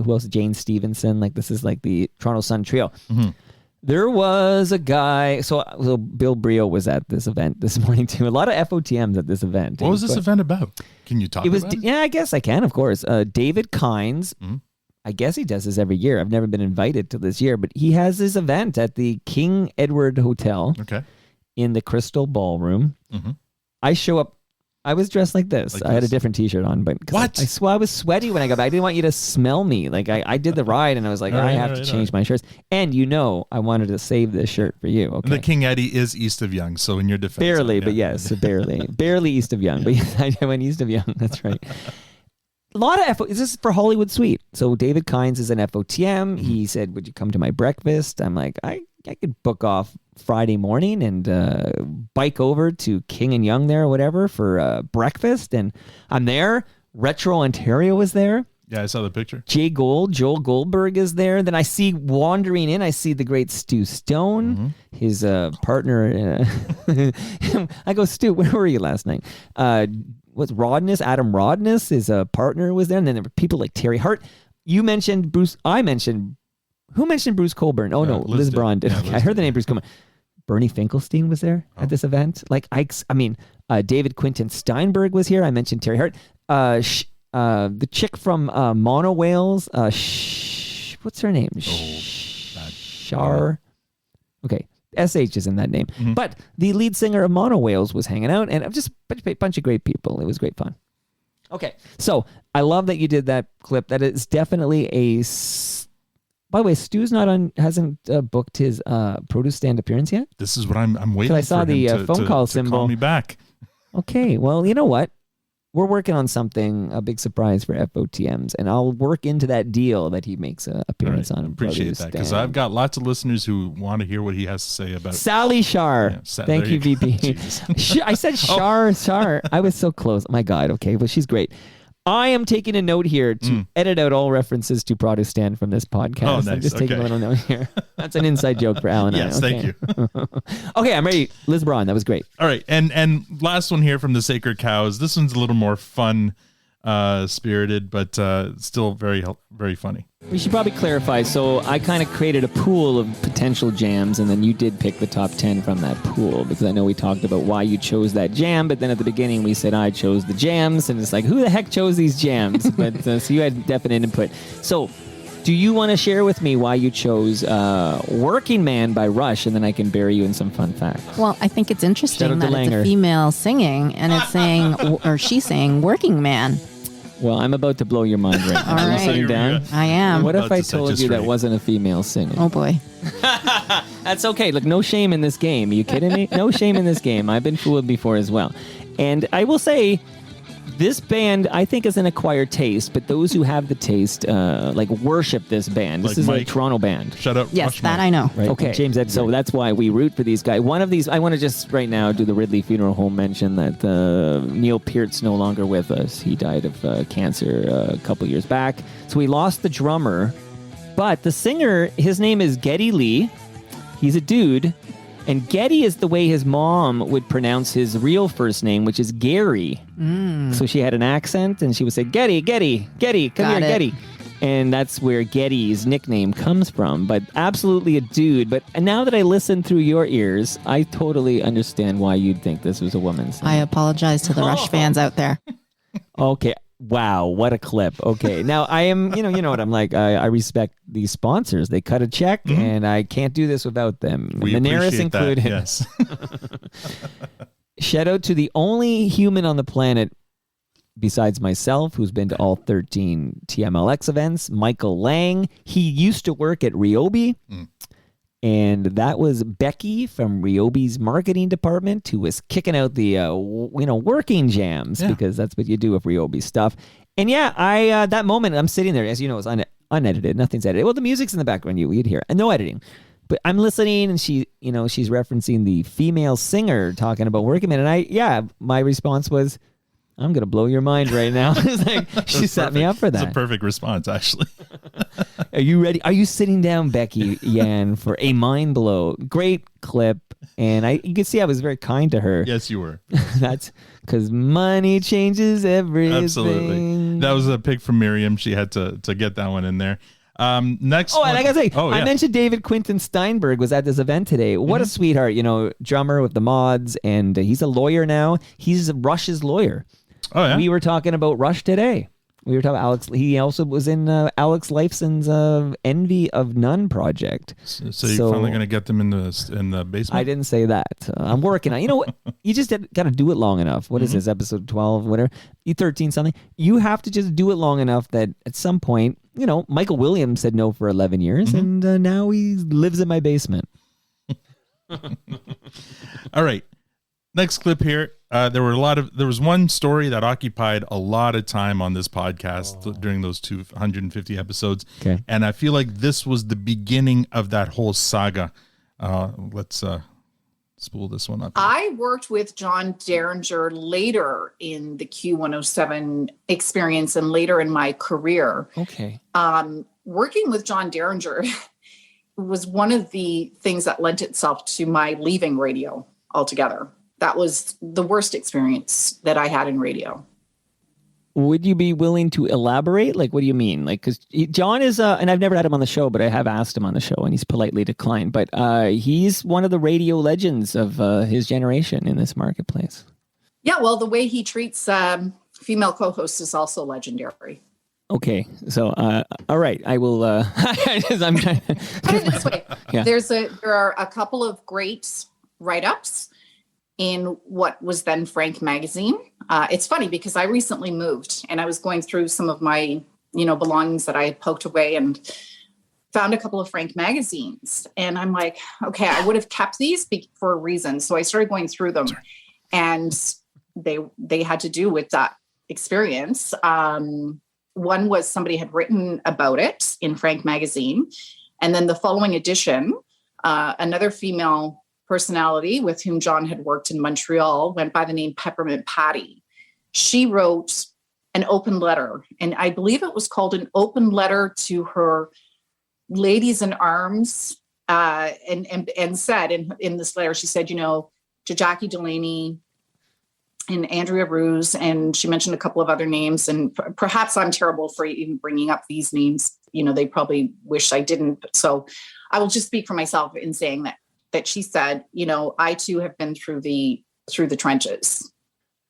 who else? Jane Stevenson. Like, this is like the Toronto Sun trio. Mm-hmm. There was a guy. So Bill Brio was at this event this morning too. A lot of FOTMs at this event. What was this event about? Can you talk It was, about it? yeah, I guess I can, of course. David Kynes. Mhm. I guess he does this every year. I've never been invited to this year, but he has this event at the King Edward Hotel Okay. in the Crystal Ballroom. Mm-hmm. I show up. I was dressed like this. Like I had a this? different T-shirt on, but 'cause What? I was sweaty when I got back. I didn't want you to smell me. Like I did the ride, and I was like, All right, I have all to right, change my shirts. And I wanted to save this shirt for you. And Okay, the King Eddie is east of Yonge, so in your defense. barely, yeah. but yes, barely east of Yonge. But yes, I went east of Yonge. That's right. A lot of this is for Hollywood Suite. So David Kynes is an FOTM. He said, "Would you come to my breakfast?" I'm like, I could book off Friday morning and bike over to King and Young there or whatever for breakfast. And I'm there. Retro Ontario was there. Yeah, I saw the picture. Joel Goldberg is there. Then I see wandering in, I see the great Stu Stone, his partner. I go, Stu, where were you last night? What's Rodness? Adam Rodness, his partner was there. And then there were people like Terry Hart. You mentioned Bruce. Who mentioned Bruce Cockburn? Oh, no, Liz Liz did. Braun did. Yeah, Okay, Liz I heard the did. name Bruce Cockburn. Bernie Finkelstein was there Oh. at this event. Like, David Quinton Steinberg was here. I mentioned Terry Hart. The chick from Mono Whales. What's her name? Shar. Okay. SH is in that name. Mm-hmm. But the lead singer of Mono Whales was hanging out, and just a bunch of great people. It was great fun. Okay. So I love that you did that clip. That is definitely by the way, Stu's hasn't booked his produce stand appearance yet. This is what I'm waiting. I saw for the him phone to call to symbol. Call me back. Okay, well, you know what? We're working on something, a big surprise for FOTMs, and I'll work into that deal that he makes an appearance Right. on. Appreciate Produce that because Stand. I've got lots of listeners who want to hear what he has to say about. Sally Shar. Yeah, Thank there you, you go. VP. Jesus. I said Shar. I was so close. My God. Okay, well, she's great. I am taking a note here to edit out all references to Protestant from this podcast. Oh, I'm nice. just taking a Okay. little note here. That's an inside joke for Alan. Yes, and I. thank you. Okay, I'm ready. Liz Braun, that was great. All right, and last one here from the Sacred Cows. This one's a little more fun, spirited, but still very very funny. We should probably clarify. So I kind of created a pool of potential jams, and then you did pick the top 10 from that pool because I know we talked about why you chose that jam, but then at the beginning we said I chose the jams, and it's like, who the heck chose these jams? But so you had definite input. So do you want to share with me why you chose Working Man by Rush, and then I can bury you in some fun facts? Well, I think it's Shout interesting out to that it's Langer. a female singing and it's saying, or she's saying, working man. Well, I'm about to blow your mind right now. All Are you right. sitting down? I am. What if About I to set told you you that straight. wasn't a female singer? Oh boy. That's okay. Look, no shame in this game. Are you kidding me? No shame in this game. I've been fooled before as well. And I will say, this band, I think, is an acquired taste, but those who have the taste, worship this band. This Like is a Mike? Toronto band. Shut up. Yes, that I know. Right. Okay. James, so that's why we root for these guys. One of these, I want to just right now do the Ridley Funeral Home mention that Neil Peart's no longer with us. He died of cancer a couple years back. So we lost the drummer, but the singer, his name is Geddy Lee. He's a dude. And Geddy is the way his mom would pronounce his real first name, which is Gary. So she had an accent, and she would say, Geddy, come Got here, it. Geddy. And that's where Geddy's nickname comes from. But absolutely a dude. But now that I listen through your ears, I totally understand why you'd think this was a woman's name. I apologize to the Rush fans out there. Okay. Wow, what a clip. Okay. Now I am, you know what I'm like. I respect these sponsors. They cut a check and I can't do this without them. We Daenerys appreciate included. that. Yes. Shout out to the only human on the planet besides myself who's been to all 13 TMLX events, Michael Lang. He used to work at Ryobi. And that was Becky from Ryobi's marketing department who was kicking out the working jams because that's what you do with Ryobi stuff. And I that moment I'm sitting there, as you know, it's unedited, nothing's edited. Well, the music's in the background, you'd hear, and no editing. But I'm listening, and she's referencing the female singer talking about working man, and my response was, I'm going to blow your mind right now. It's like, she set me up for that. It's a perfect response, actually. Are you ready? Are you sitting down, Becky Yan, for a mind blow? Great clip. And you can see I was very kind to her. Yes, you were. That's because money changes everything. Absolutely. That was a pick from Miriam. She had to get that one in there. Next. And I gotta say, yeah. I mentioned David Quinton Steinberg was at this event today. What a sweetheart, drummer with the Mods, and he's a lawyer now. He's Rush's lawyer. Oh yeah. We were talking about Rush today. We were talking about Alex. He also was in Alex Lifeson's Envy of None project. So you're finally going to get them in the basement? I didn't say that. I'm working on. You know what? You just got to do it long enough. What is this, episode 12, whatever? 13 something. You have to just do it long enough that at some point, Michael Williams said no for 11 years, and now he lives in my basement. All right. Next clip here. There was one story that occupied a lot of time on this podcast during those 250 episodes. Okay. And I feel like this was the beginning of that whole saga. Let's spool this one up. I worked with John Derringer later in the Q107 experience and later in my career. Okay. Working with John Derringer was one of the things that lent itself to my leaving radio altogether. That was the worst experience that I had in radio. Would you be willing to elaborate? Like, what do you mean? Like, because John is, and I've never had him on the show, but I have asked him on the show, and he's politely declined. But he's one of the radio legends of his generation in this marketplace. Yeah, well, the way he treats female co-hosts is also legendary. Okay, so all right, I will. I'm trying. Put it this way: there are a couple of great write-ups in what was then Frank Magazine. It's funny because I recently moved and I was going through some of my, belongings that I had poked away and found a couple of Frank magazines. And I'm like, okay, I would have kept these for a reason. So I started going through them and they had to do with that experience. One was somebody had written about it in Frank Magazine. And then the following edition, another female personality with whom John had worked in Montreal went by the name Peppermint Patty. She wrote an open letter, and I believe it was called an open letter to her ladies in arms, and said in this letter, she said, to Jackie Delaney and Andrea Ruse, and she mentioned a couple of other names, and perhaps I'm terrible for even bringing up these names. They probably wish I didn't. So I will just speak for myself in saying that she said, I too have been through the trenches.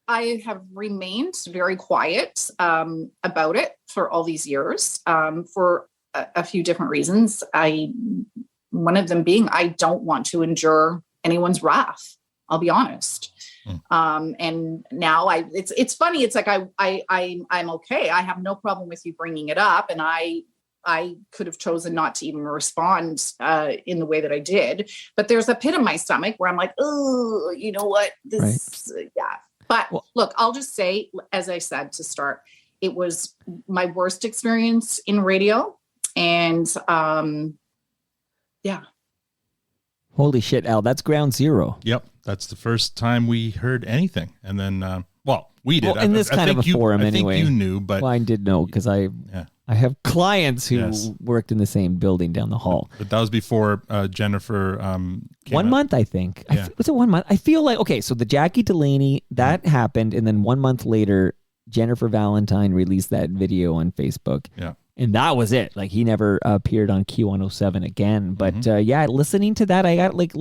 I have remained very quiet about it for all these years for a few different reasons. One of them being I don't want to endure anyone's wrath. I'll be honest. And now it's funny. It's like I'm okay. I have no problem with you bringing it up, and I could have chosen not to even respond in the way that I did. But there's a pit in my stomach where I'm like, oh, you know what? Yeah. But look, I'll just say, as I said to start, it was my worst experience in radio. And yeah. Holy shit, Al, that's ground zero. Yep. That's the first time we heard anything. And then, we did. Well, in this kind of a forum anyway. I think you knew, but... Well, I did know because I have clients who worked in the same building down the hall. But that was before Jennifer came 1 month, I think. Yeah. Was it 1 month? I feel like, okay, so the Jackie Delaney, that happened, and then 1 month later, Jennifer Valentine released that video on Facebook. Yeah. And that was it. Like, he never appeared on Q107 again. But listening to that, I got like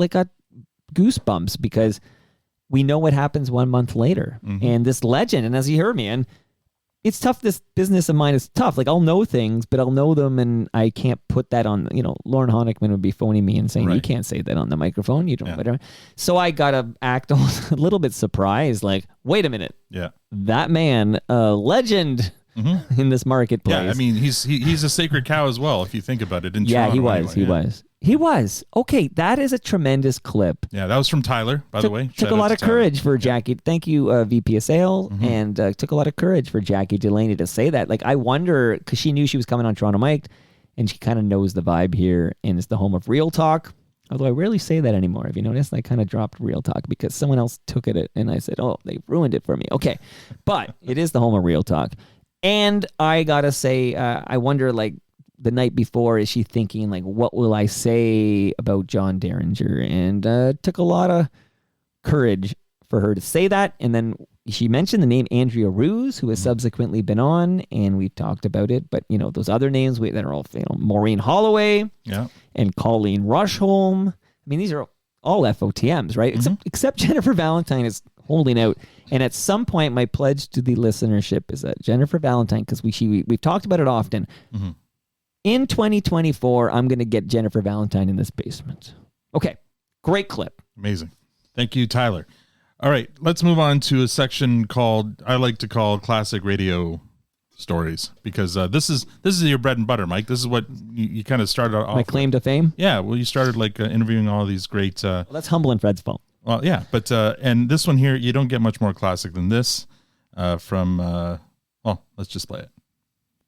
goosebumps because we know what happens 1 month later. And this legend, and as you heard me, and it's tough. This business of mine is tough. Like I'll know things, but I'll know them, and I can't put that on. Lauren Honickman would be phoning me and saying, "You can't say that on the microphone. You don't." Whatever. So I gotta act a little bit surprised. Like, wait a minute. Yeah. That man, a legend in this marketplace. Yeah, I mean, he's a sacred cow as well. If you think about it. In yeah, Toronto, he was. anyway. He was. He was. Okay, that is a tremendous clip. Yeah, that was from Tyler, by the way. Took a lot of courage for Jackie. Thank you, VP of Sale. Mm-hmm. And took a lot of courage for Jackie Delaney to say that. Like, I wonder, because she knew she was coming on Toronto Mike, and she kind of knows the vibe here, and it's the home of Real Talk. Although I rarely say that anymore. Have you noticed? I kind of dropped Real Talk because someone else took it, and I said, oh, they ruined it for me. Okay, but it is the home of Real Talk. And I got to say, I wonder, like, the night before, is she thinking, like, what will I say about John Derringer? And took a lot of courage for her to say that. And then she mentioned the name Andrea Ruse, who has subsequently been on, and we've talked about it. But, those other names that are all, Maureen Holloway and Colleen Rushholm. I mean, these are all FOTMs, right? Except Jennifer Valentine is holding out. And at some point, my pledge to the listenership is that Jennifer Valentine, because we've talked about it often, in 2024, I'm going to get Jennifer Valentine in this basement. Okay, great clip. Amazing. Thank you, Tyler. All right, let's move on to a section I like to call classic radio stories, because this is your bread and butter, Mike. This is what you kind of started off. My claim to fame? Yeah, well, you started interviewing all these great... well, that's humble in Fred's phone. Well, yeah, but and this one here, you don't get much more classic than this from... let's just play it.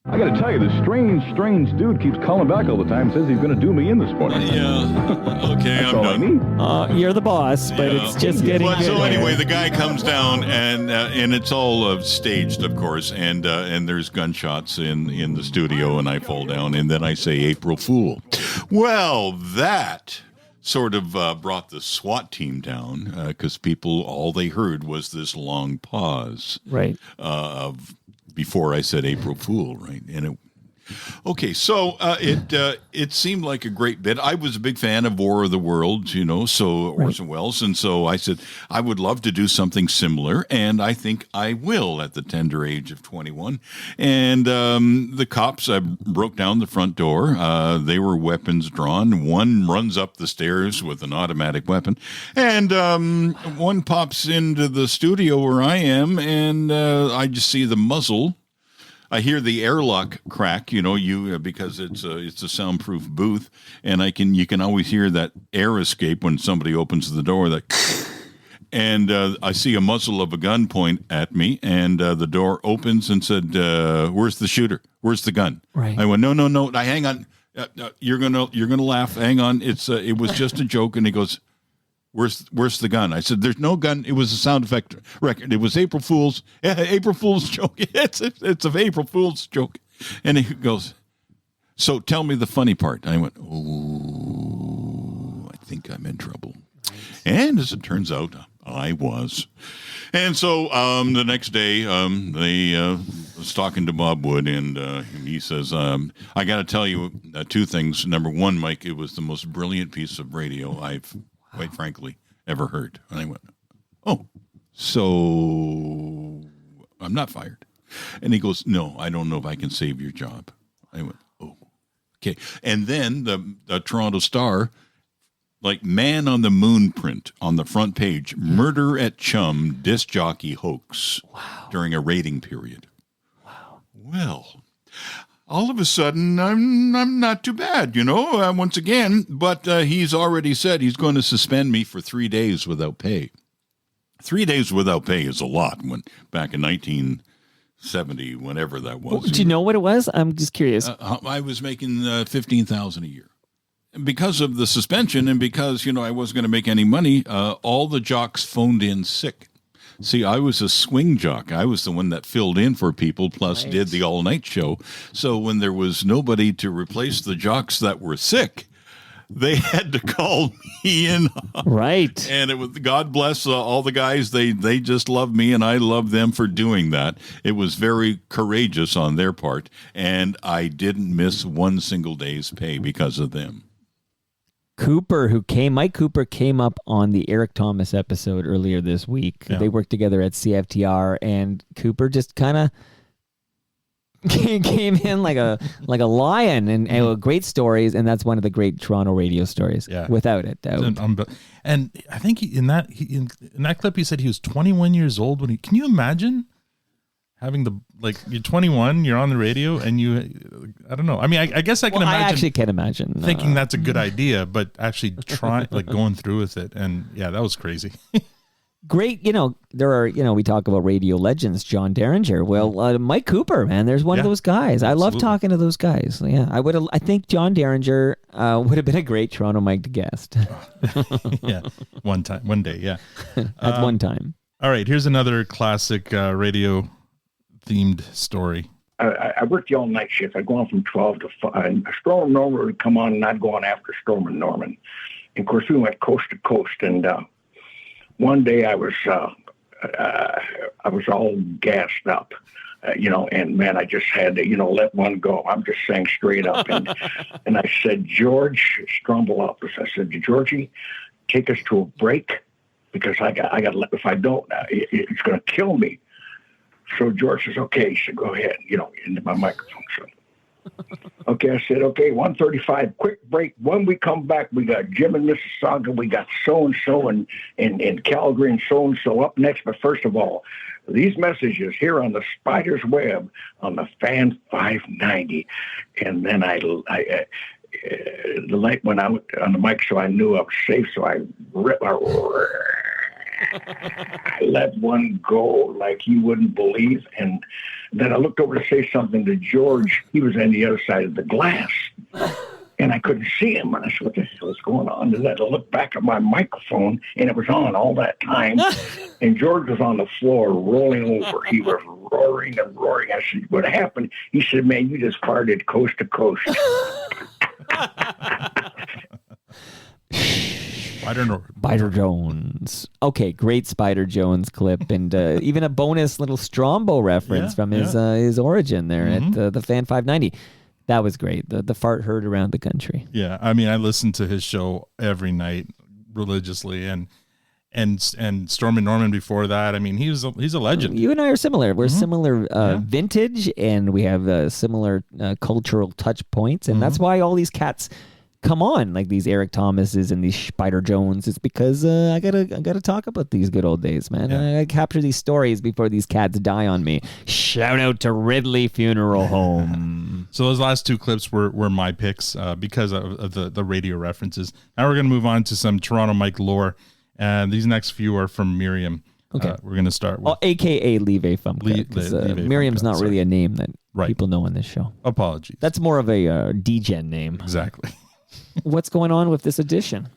I gotta tell you, this strange dude keeps calling back all the time, says he's gonna do me in this morning. Yeah, okay, That's I'm all done. I need. You're the boss, but it's just getting good. So anyway, the guy comes down, and it's all staged, of course, and there's gunshots in the studio, and I fall down, and then I say, April Fool. Well, that sort of brought the SWAT team down, because people, all they heard was this long pause. Right. Before I said April Fool, right? And it seemed like a great bit. I was a big fan of War of the Worlds, Orson Welles, and so I said I would love to do something similar, and I think I will at the tender age of 21. And the cops, I broke down the front door. They were weapons drawn. One runs up the stairs with an automatic weapon, and one pops into the studio where I am, and I just see the muzzle. I hear the airlock crack, because it's a soundproof booth, and you can always hear that air escape when somebody opens the door. And I see a muzzle of a gun point at me, and the door opens and said, "Where's the shooter? Where's the gun?" Right. I went, "No, hang on, you're gonna laugh. Hang on, it was just a joke." And he goes, Where's the gun? I said, there's no gun. It was a sound effect record. It was April Fool's joke. It's an April Fool's joke. And he goes, so tell me the funny part. And I went, I think I'm in trouble. And as it turns out, I was. And so the next day, they was talking to Bob Wood, and he says, I got to tell you two things. Number one, Mike, it was the most brilliant piece of radio I've quite frankly, ever heard. And I went, so I'm not fired. And he goes, no, I don't know if I can save your job. I went, okay. And then the Toronto Star, like man on the moon print on the front page, murder at Chum, disc jockey hoax during a rating period. Wow. Well, all of a sudden, I'm not too bad, once again. But he's already said he's going to suspend me for 3 days without pay. 3 days without pay is a lot. When back in 1970, whenever that was. Do you know what it was? I'm just curious. I was making $15,000 a year. Because of the suspension and because, I wasn't going to make any money, all the jocks phoned in sick. See, I was a swing jock. I was the one that filled in for people, plus did the all-night show. So when there was nobody to replace the jocks that were sick, they had to call me in. Right. And it was, God bless all the guys. They just love me, and I love them for doing that. It was very courageous on their part, and I didn't miss one single day's pay because of them. Mike Cooper came up on the Eric Thomas episode earlier this week. Yeah. They worked together at CFTR, and Cooper just kind of came in like a lion and with great stories, and that's one of the great Toronto radio stories. Yeah, without a doubt. And I think in that clip he said he was 21 years old when he. Can you imagine having you're 21, you're on the radio, and I don't know. I mean, I guess I can imagine. I actually can't imagine thinking that's a good idea, but actually going through with it, and yeah, that was crazy. Great, there are, we talk about radio legends, John Derringer. Well, Mike Cooper, man, there's one of those guys. Absolutely. I love talking to those guys. Yeah, I think John Derringer would have been a great Toronto Mike guest. Yeah, one day, yeah. At one time. All right, here's another classic radio themed story. I worked the all night shift. I'd go on from 12 to 5. Storm and Norman would come on, and I'd go on after Storm and Norman. And of course, we went coast to coast, and one day I was all gassed up, and man, I just had to, let one go. I'm just saying straight up. And I said, George, Strombolopolis, I said, Georgie, take us to a break because I got to, if I don't, it's going to kill me. So George says, okay, he said, go ahead, into my microphone. So, okay, I said, okay, 1:35, quick break. When we come back, we got Jim in Mississauga, we got so-and-so in Calgary and so-and-so up next. But first of all, these messages here on the Spider's Web on the Fan 590. And then the light went out on the mic, so I knew I was safe. So I let one go like you wouldn't believe. And then I looked over to say something to George. He was on the other side of the glass. And I couldn't see him. And I said, what the hell is going on? And then I looked back at my microphone, and it was on all that time. And George was on the floor rolling over. He was roaring and roaring. I said, what happened? He said, man, you just farted coast to coast. Spider Jones. Okay, great Spider Jones clip, and even a bonus little Strombo reference from his origin there at the Fan 590. That was great. The fart heard around the country. Yeah, I mean, I listened to his show every night religiously, and Storm and Norman before that. I mean, he's a legend. You and I are similar. We're similar vintage, and we have similar cultural touch points, and that's why all these cats come on, like these Eric Thomases and these Spider Jones. It's because I gotta talk about these good old days, man. I capture these stories before these cats die on me. Shout out to Ridley Funeral Home. So those last two clips were my picks because of the radio references. Now we're gonna move on to some Toronto Mike lore, and these next few are from Miriam. Okay, we're gonna start with AKA Leave a Fumka, because Miriam's not really a name that people know on this show. Apologies. That's more of a DGen name. Exactly. What's going on with this edition?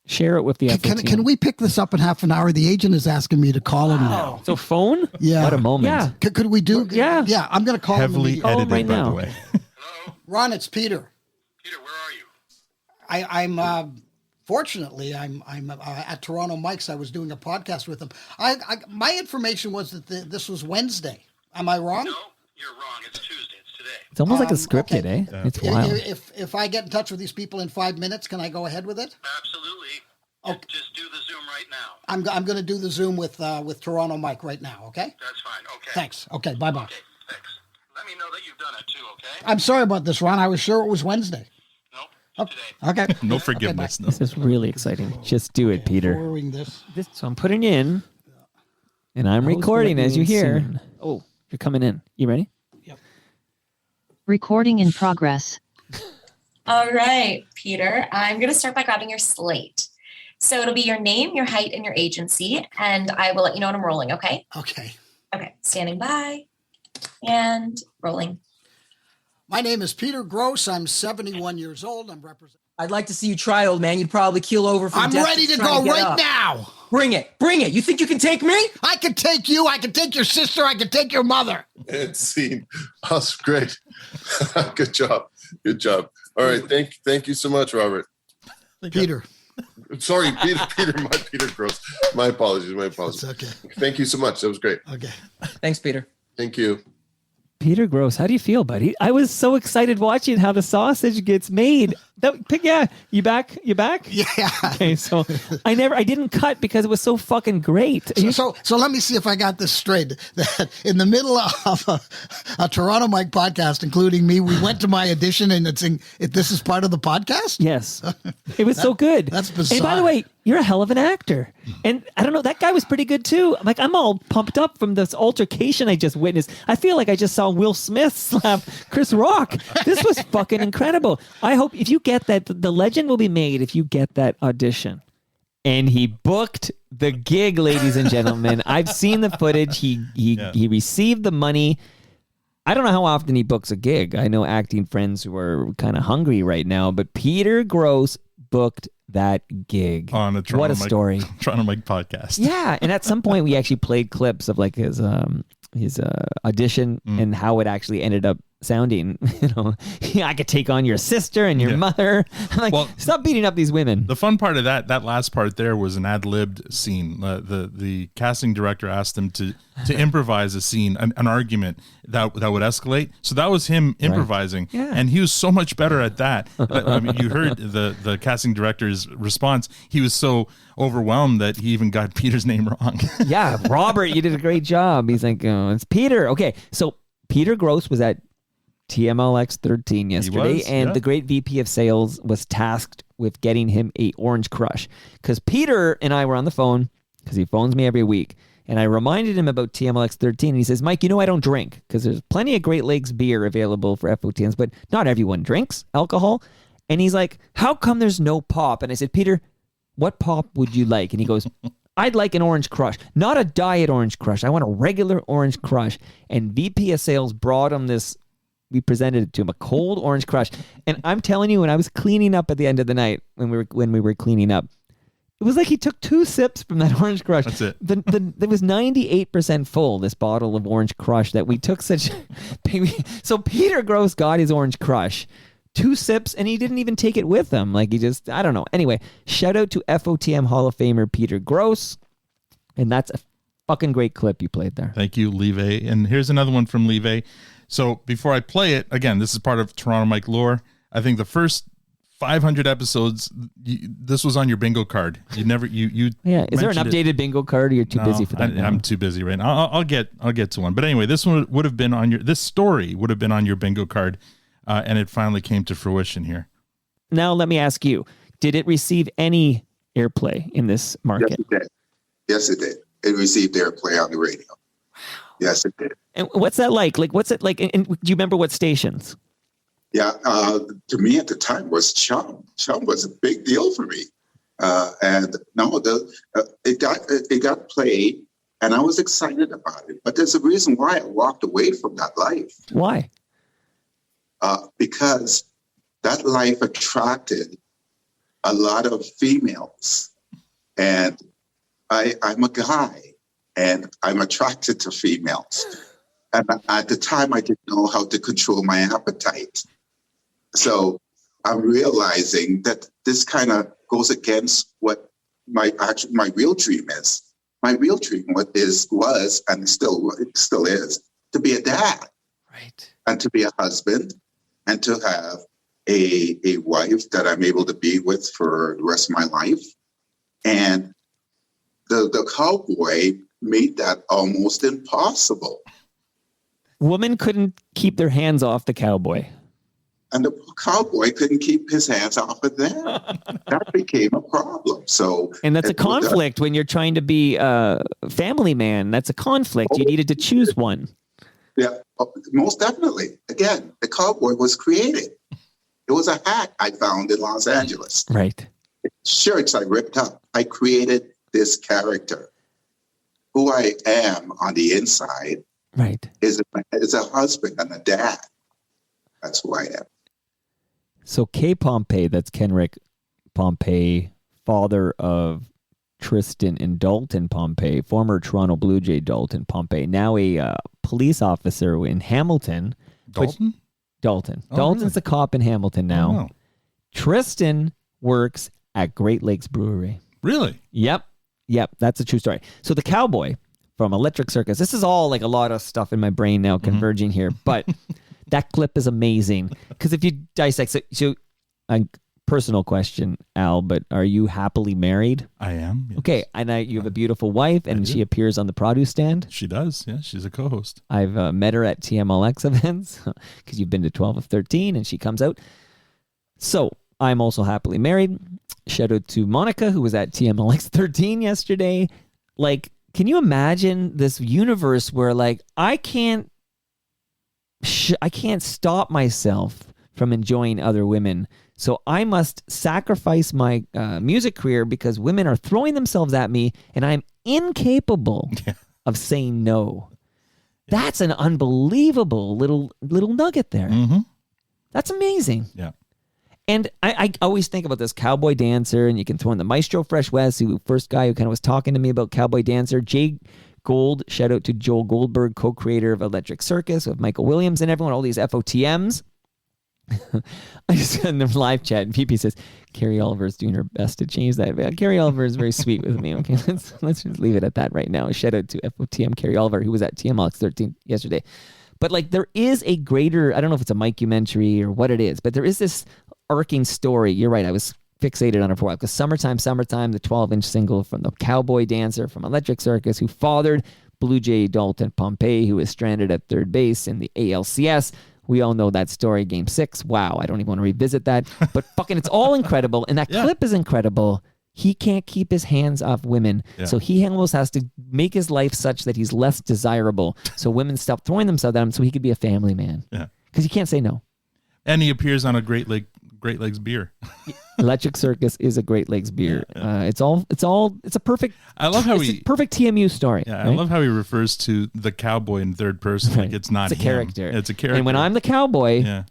Share it with the FOTM. Can we pick this up in half an hour? The agent is asking me to call him now. So phone? Yeah. What a moment. Yeah. Could we do? Yeah. Yeah. I'm going to call him. Heavily edited, right by now. the way. Hello? Ron, it's Peter. Peter, where are you? I'm fortunately, I'm at Toronto Mike's. I was doing a podcast with him. My information was that this was Wednesday. Am I wrong? No, you're wrong. It's Tuesday. It's today. It's almost like a scripted, okay. eh? It's wild. If I get in touch with these people in 5 minutes, can I go ahead with it? Absolutely. Okay. Just do the Zoom right now. I'm going to do the Zoom with Toronto Mike right now, okay? That's fine. Okay. Thanks. Okay, bye-bye. Okay, thanks. Let me know that you've done it too, okay? I'm sorry about this, Ron. I was sure it was Wednesday. Nope, today. Okay. No forgiveness. This is really exciting. Just do it, Peter. Forwarding this. So I'm putting in, and I'm recording as you hear. Oh, you're coming in. You ready? Recording in progress. All right, Peter, I'm going to start by grabbing your slate. So it'll be your name, your height, and your agency, and I will let you know when I'm rolling, okay? Okay. Okay, standing by and rolling. My name is Peter Gross. I'm 71 years old. I'm representing. I'd like to see you try, old man. You'd probably keel over from I'm depth ready to trying go get right up. now. Bring it. Bring it. You think you can take me? I can take you. I can take your sister. I can take your mother. And scene. That's great. Good job. Good job. All right. Thank you so much, Robert. Peter. Sorry, Peter Gross. My apologies. It's okay. Thank you so much. That was great. Okay. Thanks, Peter. Thank you. Peter Gross, how do you feel, buddy? I was so excited watching how the sausage gets made. Yeah, you back? You back? Yeah. Okay, so I didn't cut because it was so fucking great. So let me see if I got this straight. That in the middle of a Toronto Mike podcast, including me, we went to my audition, and this is part of the podcast. Yes, it was so good. That's bizarre. And by the way, you're a hell of an actor. And I don't know, that guy was pretty good too. Like, I'm all pumped up from this altercation I just witnessed. I feel like I just saw Will Smith slap Chris Rock. This was fucking incredible. I hope if you get that, the legend will be made if you get that audition. And he booked the gig, ladies and gentlemen. I've seen the footage. He received the money. I don't know how often he books a gig. I know acting friends who are kind of hungry right now, but Peter Gross booked that gig. On a Toronto what a story. Toronto Mike podcast. Yeah, and at some point we actually played clips of like his audition and how it actually ended up sounding. I could take on your sister and your mother. I'm like, stop beating up these women. The fun part of that last part there was an ad-libbed scene. The casting director asked him to improvise a scene, an argument that would escalate. So that was him improvising, and he was so much better at that. I mean, you heard the casting director's response. He was so overwhelmed that he even got Peter's name wrong. Yeah, Robert, you did a great job. He's like, oh, it's Peter. Okay, so Peter Gross was at TMLX 13 yesterday, and the great VP of sales was tasked with getting him a Orange Crush, because Peter and I were on the phone, because he phones me every week, and I reminded him about TMLX 13, and he says, Mike, I don't drink, because there's plenty of Great Lakes beer available for FOTMs, but not everyone drinks alcohol. And he's like, how come there's no pop? And I said, Peter, what pop would you like? And he goes, I'd like an Orange Crush, not a diet Orange Crush. I want a regular Orange Crush. And VP of sales brought him this. We presented it to him, a cold Orange Crush. And I'm telling you, when I was cleaning up at the end of the night, when we were cleaning up, it was like he took 2 sips from that Orange Crush. That's it. It was 98% full, this bottle of Orange Crush that we took such. So Peter Gross got his Orange Crush, 2 sips, and he didn't even take it with him. Like, he just, I don't know. Anyway, shout out to FOTM Hall of Famer Peter Gross. And that's a fucking great clip you played there. Thank you, Leve. And here's another one from Leve. So before I play it, again, this is part of Toronto Mike lore. I think the first 500 episodes, this was on your bingo card. You never, you. Yeah. Is there an updated bingo card, or you're too busy for that? I'm too busy right now. I'll get to one. But anyway, this one would have been on this story would have been on your bingo card, and it finally came to fruition here. Now let me ask you: did it receive any airplay in this market? Yes, it did. Yes, it did. It received airplay on the radio. Yes, it did. And what's that like? Like, what's it like? And do you remember what stations? Yeah, to me at the time was Chum. Chum was a big deal for me, and no, it got played, and I was excited about it. But there's a reason why I walked away from that life. Why? Because that life attracted a lot of females, and I'm a guy. And I'm attracted to females. And at the time, I didn't know how to control my appetite. So I'm realizing that this kind of goes against what my real dream is. My real dream was and still is to be a dad. Right. And to be a husband and to have a wife that I'm able to be with for the rest of my life. And the cowboy made that almost impossible. Women couldn't keep their hands off the cowboy. And the cowboy couldn't keep his hands off of them. That became a problem. And that's a conflict when you're trying to be a family man. That's a conflict. You needed to choose one. Yeah, most definitely. Again, the cowboy was created. It was a hat I found in Los Angeles. Right. Shirts I ripped up. I created this character. Who I am on the inside, right, is a husband and a dad. That's who I am. So Kay Pompey, that's Kenrick Pompey, father of Tristan and Dalton Pompey, former Toronto Blue Jay Dalton Pompey, now a police officer in Hamilton. Dalton? Dalton. Oh, Dalton's really? the cop in Hamilton now. Oh, wow. Tristan works at Great Lakes Brewery. Really? Yep, that's a true story. So the cowboy from Electric Circus, this is all like a lot of stuff in my brain now converging here, but that clip is amazing because if you dissect, so personal question, Al, but are you happily married? I am. Yes. Okay, and you have a beautiful wife, and she appears on the produce stand. She does. Yeah, she's a co-host. I've met her at TMLX events because you've been to 12 of 13, and she comes out. So I'm also happily married. Shout out to Monica, who was at TMLX 13 yesterday. Like, can you imagine this universe where, like, I can't stop myself from enjoying other women. So I must sacrifice my music career because women are throwing themselves at me and I'm incapable of saying no. Yeah. That's an unbelievable little nugget there. Mm-hmm. That's amazing. Yeah. And I always think about this cowboy dancer, and you can throw in the Maestro Fresh West, who first guy who kind of was talking to me about cowboy dancer. Jay Gold, shout out to Joel Goldberg, co-creator of Electric Circus with Michael Williams and everyone, all these FOTMs. I just got in the live chat, and PP says Carrie Oliver is doing her best to change that. But Carrie Oliver is very sweet with me. Okay, let's just leave it at that right now. Shout out to FOTM Carrie Oliver, who was at TMLX 13 yesterday. But like, there is a greater, I don't know if it's a mockumentary or what it is, but there is this arcing story. You're right. I was fixated on it for a while because Summertime, the 12-inch single from the cowboy dancer from Electric Circus, who fathered Blue Jay Dalton Pompey, who is stranded at third base in the ALCS. We all know that story, Game 6. Wow, I don't even want to revisit that. But fucking, it's all incredible. And that clip is incredible. He can't keep his hands off women. Yeah. So he almost has to make his life such that he's less desirable. So women stop throwing themselves at him so he could be a family man. Yeah. Because he can't say no. And he appears on a Great Lakes beer. Electric Circus is a Great Lakes beer. Yeah. It's a perfect. I love how a perfect TMU story. Yeah, right? I love how he refers to the cowboy in third person. Like it's not it's a him. character. It's a character. And when I'm the cowboy,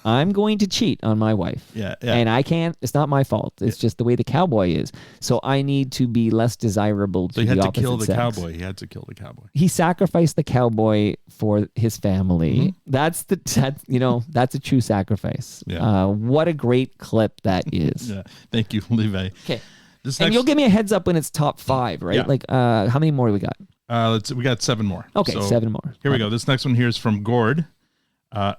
I'm going to cheat on my wife. Yeah. And I can't. It's not my fault. It's just the way the cowboy is. So I need to be less desirable to the opposite sex. He had to kill the cowboy. He sacrificed the cowboy for his family. Mm-hmm. That's a true sacrifice. Yeah. What a great clip that is. Yeah. Thank you, Levi. Okay. And you'll give me a heads up when it's top 5, right? Yeah. Like, how many more do we got? We got 7 more. Okay, so 7 more. Here we go. This next one here is from Gord.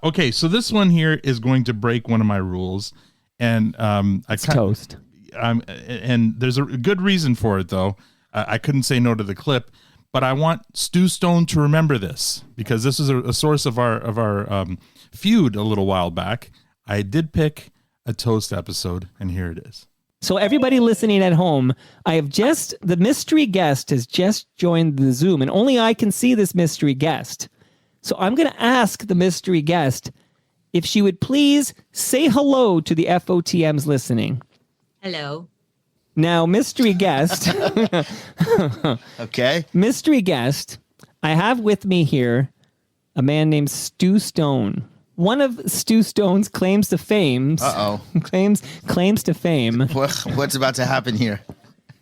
Okay, so this one here is going to break one of my rules, and toast. And there's a good reason for it, though. I couldn't say no to the clip, but I want Stu Stone to remember this because this is a source of our feud a little while back. I did pick a toast episode, and here it is. So everybody listening at home, the mystery guest has just joined the Zoom, and only I can see this mystery guest. So I'm going to ask the mystery guest if she would please say hello to the FOTMs listening. Hello. Now, mystery guest. Okay. Mystery guest, I have with me here a man named Stu Stone. One of Stu Stone's claims to fame. Claims to fame. What's about to happen here?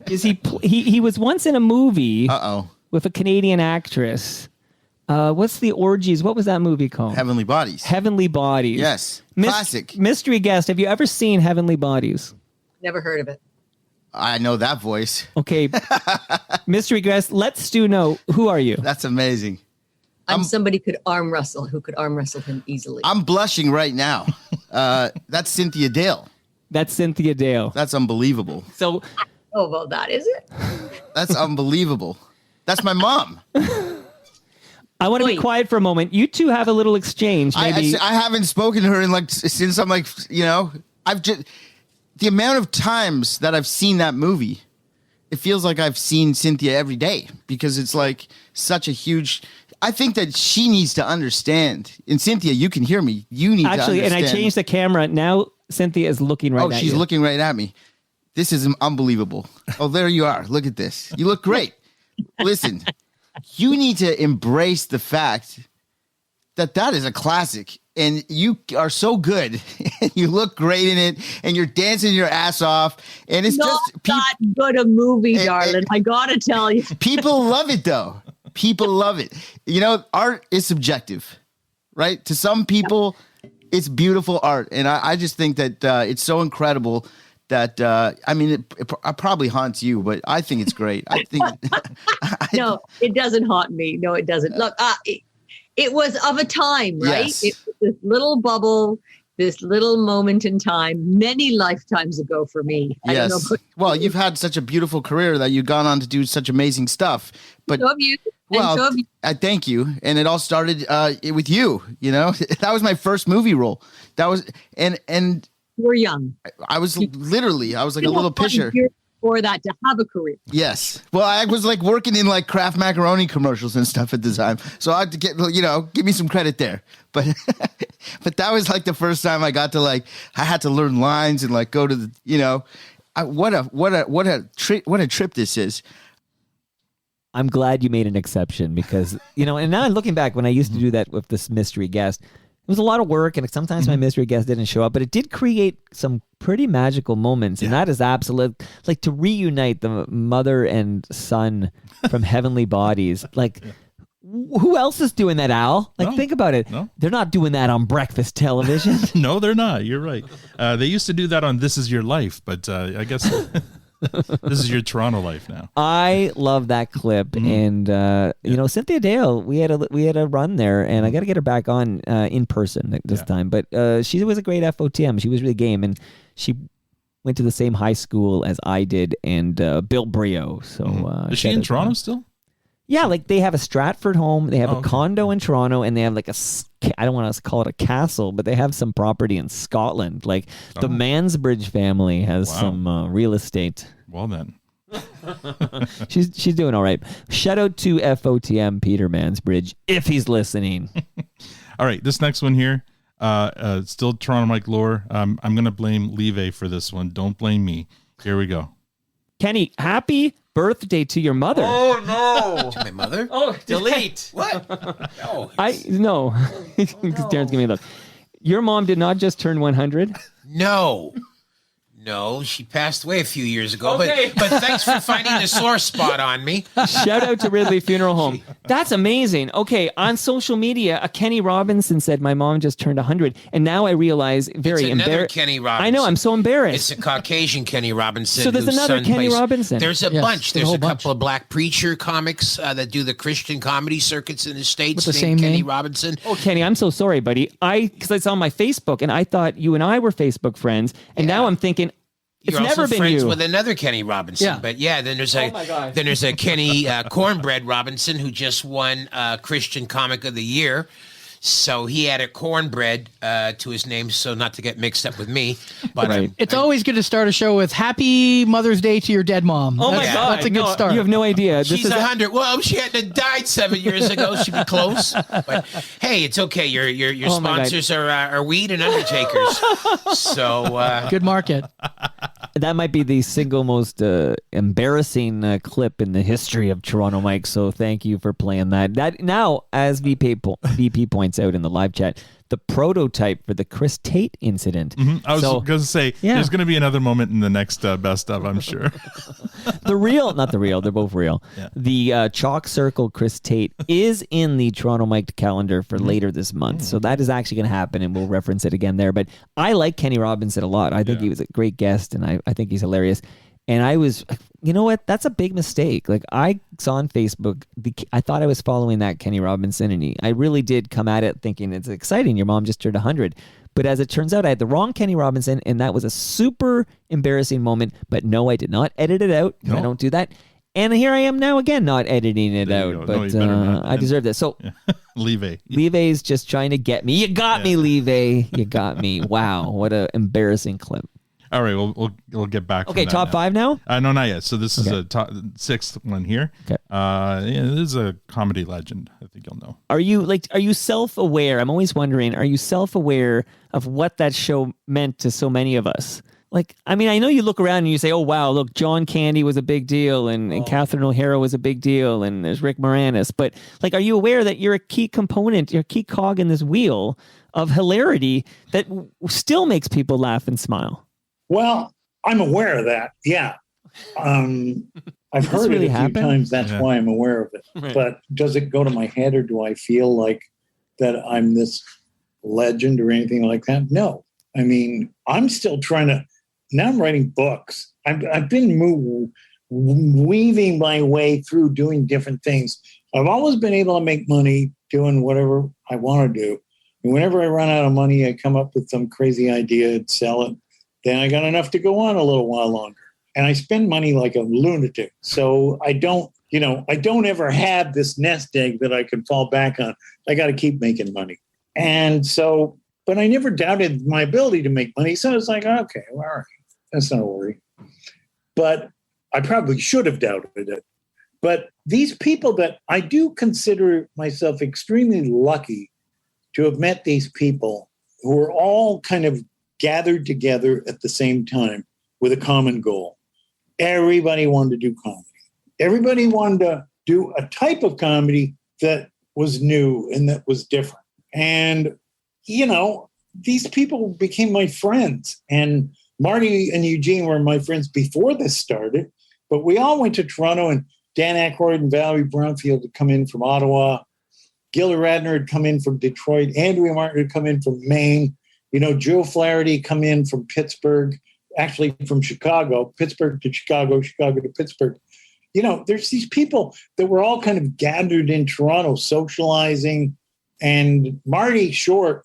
Is he was once in a movie with a Canadian actress. What's the orgies? What was that movie called? Heavenly Bodies. Heavenly Bodies. Yes. Classic. Mystery guest, have you ever seen Heavenly Bodies? Never heard of it. I know that voice. Okay. Mystery guest, let Stu know. Who are you? That's amazing. I'm somebody who could arm wrestle him easily. I'm blushing right now. That's Cynthia Dale. That's unbelievable. So, oh, well, that is it. That's unbelievable. That's my mom. I want to be quiet for a moment. You two have a little exchange. Maybe I haven't spoken to her since I'm I've just the amount of times that I've seen that movie. It feels like I've seen Cynthia every day because it's like such a huge. I think that she needs to understand. And Cynthia, you can hear me. You need to understand. And I changed the camera. Now Cynthia is looking right at you. Oh, she's looking right at me. This is unbelievable. Oh, there you are. Look at this. You look great. Listen, you need to embrace the fact that is a classic. And you are so good. And you look great in it. And you're dancing your ass off. And it's not that good a movie, darling. I got to tell you. People love it, though. People love it. Art is subjective, right? To some people, it's beautiful art. And I just think that it's so incredible that, it probably haunts you, but I think it's great. I think. No, it doesn't haunt me. No, it doesn't. Look, it was of a time, right? Yes. It was this little bubble. this little moment in time many lifetimes ago for me. I don't know Yes. about Well, you've had such a beautiful career that you've gone on to do such amazing stuff. But so have you. And well, so have you. I thank you. And it all started with you. You know, that was my first movie role. That was and you were young. I was literally, I was like a You little have 5 pisher. years before that to have a career. Yes. Well, I was like working in like Kraft macaroni commercials and stuff at the time. So I had to get, give me some credit there. But but that was like the first time I got to I had to learn lines and like go to the, what a trip this is. I'm glad you made an exception because, and now looking back when I used to do that with this mystery guest, it was a lot of work and sometimes my mystery guest didn't show up, but it did create some pretty magical moments. And that is absolute, like to reunite the mother and son from Heavenly Bodies. Like, who else is doing that, Al? Like, think about it. No. They're not doing that on breakfast television. No, they're not. You're right. They used to do that on This Is Your Life, but I guess this is your Toronto life now. I love that clip, and Cynthia Dale, we had a run there, and I got to get her back on in person this time. But she was a great FOTM. She was really game, and she went to the same high school as I did, and Bill Brio. So is she in Toronto still? Yeah, like they have a Stratford home, they have a condo in Toronto, and they have like I don't want to call it a castle, but they have some property in Scotland. Like the Mansbridge family has some real estate. Well then. she's doing all right. Shout out to FOTM Peter Mansbridge if he's listening. All right, this next one here, still Toronto Mike lore. I'm going to blame Leve for this one. Don't blame me. Here we go. Kenny, happy birthday to your mother. Oh no. To my mother? Oh, delete. What? No. No. Because Darren's giving me a look. Your mom did not just turn 100? No, she passed away a few years ago. Okay. But thanks for finding the sore spot on me. Shout out to Ridley Funeral Home. That's amazing. Okay, on social media, a Kenny Robinson said my mom just turned 100, and now I realize It's another Kenny Robinson. I know, I'm so embarrassed. It's a Caucasian Kenny Robinson. So there's whose another son Kenny plays- Robinson. There's a Yes, bunch. there's a There's whole a couple of black preacher comics that do the Christian comedy circuits in the States. With the named same Kenny name? Robinson. Oh, Kenny, I'm so sorry, buddy. Because I saw my Facebook, and I thought you and I were Facebook friends, and now I'm thinking, it's You're never also been friends you. with another Kenny Robinson. Yeah. But then there's Oh my God. a Kenny Cornbread Robinson who just won Christian Comic of the Year. So he added cornbread to his name, so not to get mixed up with me. But It's always good to start a show with Happy Mother's Day to your dead mom. Oh my God. That's a good start. You have no idea. This she's is 100. Well, she hadn't have died 7 years ago. She'd be close. But hey, it's okay. Your Oh my God. sponsors are weed and undertakers. So good market. That might be the single most embarrassing clip in the history of Toronto Mike. So thank you for playing that. That now, as VP points out in the live chat, the prototype for the Chris Tate incident. I was going to say, there's going to be another moment in the next best of, I'm sure. Not the real, they're both real. Yeah. The Chalk Circle Chris Tate is in the Toronto Mike calendar for later this month. So that is actually going to happen, and we'll reference it again there. But I like Kenny Robinson a lot. I think he was a great guest, and I think he's hilarious. And I was, you know what? That's a big mistake. Like I saw on Facebook, I thought I was following that Kenny Robinson, and I really did come at it thinking it's exciting. Your mom just turned 100. But as it turns out, I had the wrong Kenny Robinson, and that was a super embarrassing moment. But no, I did not edit it out. No. I don't do that. And here I am now again, not editing it There you out. go. No, But you better not. I deserve this. So Leve. Leve's just trying to get me. You got me, Leve. You got me. Wow, what an embarrassing clip. All right, we'll get back. Okay, from that top now. 5 now? No, not yet. So this is a top 6th one here. Okay. This is a comedy legend. I think you'll know. Are you self-aware? I'm always wondering, are you self-aware of what that show meant to so many of us? Like, I mean, I know you look around and you say, oh, wow, look, John Candy was a big deal and Catherine O'Hara was a big deal and there's Rick Moranis. But, like, are you aware that you're a key component, you're a key cog in this wheel of hilarity that still makes people laugh and smile? Well, I'm aware of that. Yeah. I've heard really it a few happen? times. That's Yeah. why I'm aware of it. Right. But does it go to my head or do I feel like that I'm this legend or anything like that? No. I mean, I'm still trying to, now I'm writing books. I've been weaving my way through doing different things. I've always been able to make money doing whatever I want to do. And whenever I run out of money, I come up with some crazy idea and sell it. Then I got enough to go on a little while longer. And I spend money like a lunatic. So I don't ever have this nest egg that I can fall back on. I got to keep making money. And so, but I never doubted my ability to make money. So I was like, okay, well, all right, that's not a worry. But I probably should have doubted it. But these people that I do consider myself extremely lucky to have met these people who are all kind of gathered together at the same time with a common goal. Everybody wanted to do comedy. Everybody wanted to do a type of comedy that was new and that was different. And, these people became my friends. And Marty and Eugene were my friends before this started, but we all went to Toronto, and Dan Aykroyd and Valerie Brownfield had come in from Ottawa. Gilda Radner had come in from Detroit. Andrea Martin had come in from Maine. Joe Flaherty come in from Pittsburgh, actually from Chicago, Pittsburgh to Chicago, Chicago to Pittsburgh. There's these people that were all kind of gathered in Toronto, socializing. And Marty Short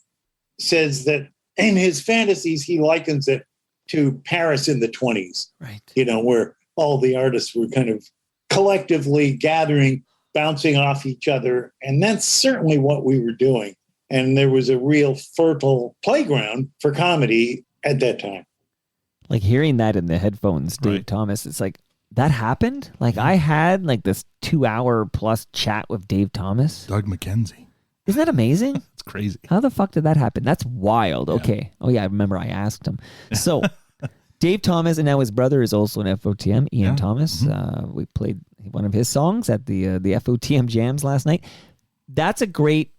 says that in his fantasies, he likens it to Paris in the 20s, right? Where all the artists were kind of collectively gathering, bouncing off each other. And that's certainly what we were doing. And there was a real fertile playground for comedy at that time. Like hearing that in the headphones, Dave Thomas, it's like, that happened? Like I had like this 2-hour plus chat with Dave Thomas. Doug McKenzie. Isn't that amazing? It's crazy. How the fuck did that happen? That's wild. Yeah. Okay. Oh yeah, I remember I asked him. So Dave Thomas, and now his brother is also an FOTM, Ian Thomas. Mm-hmm. We played one of his songs at the FOTM jams last night. That's a great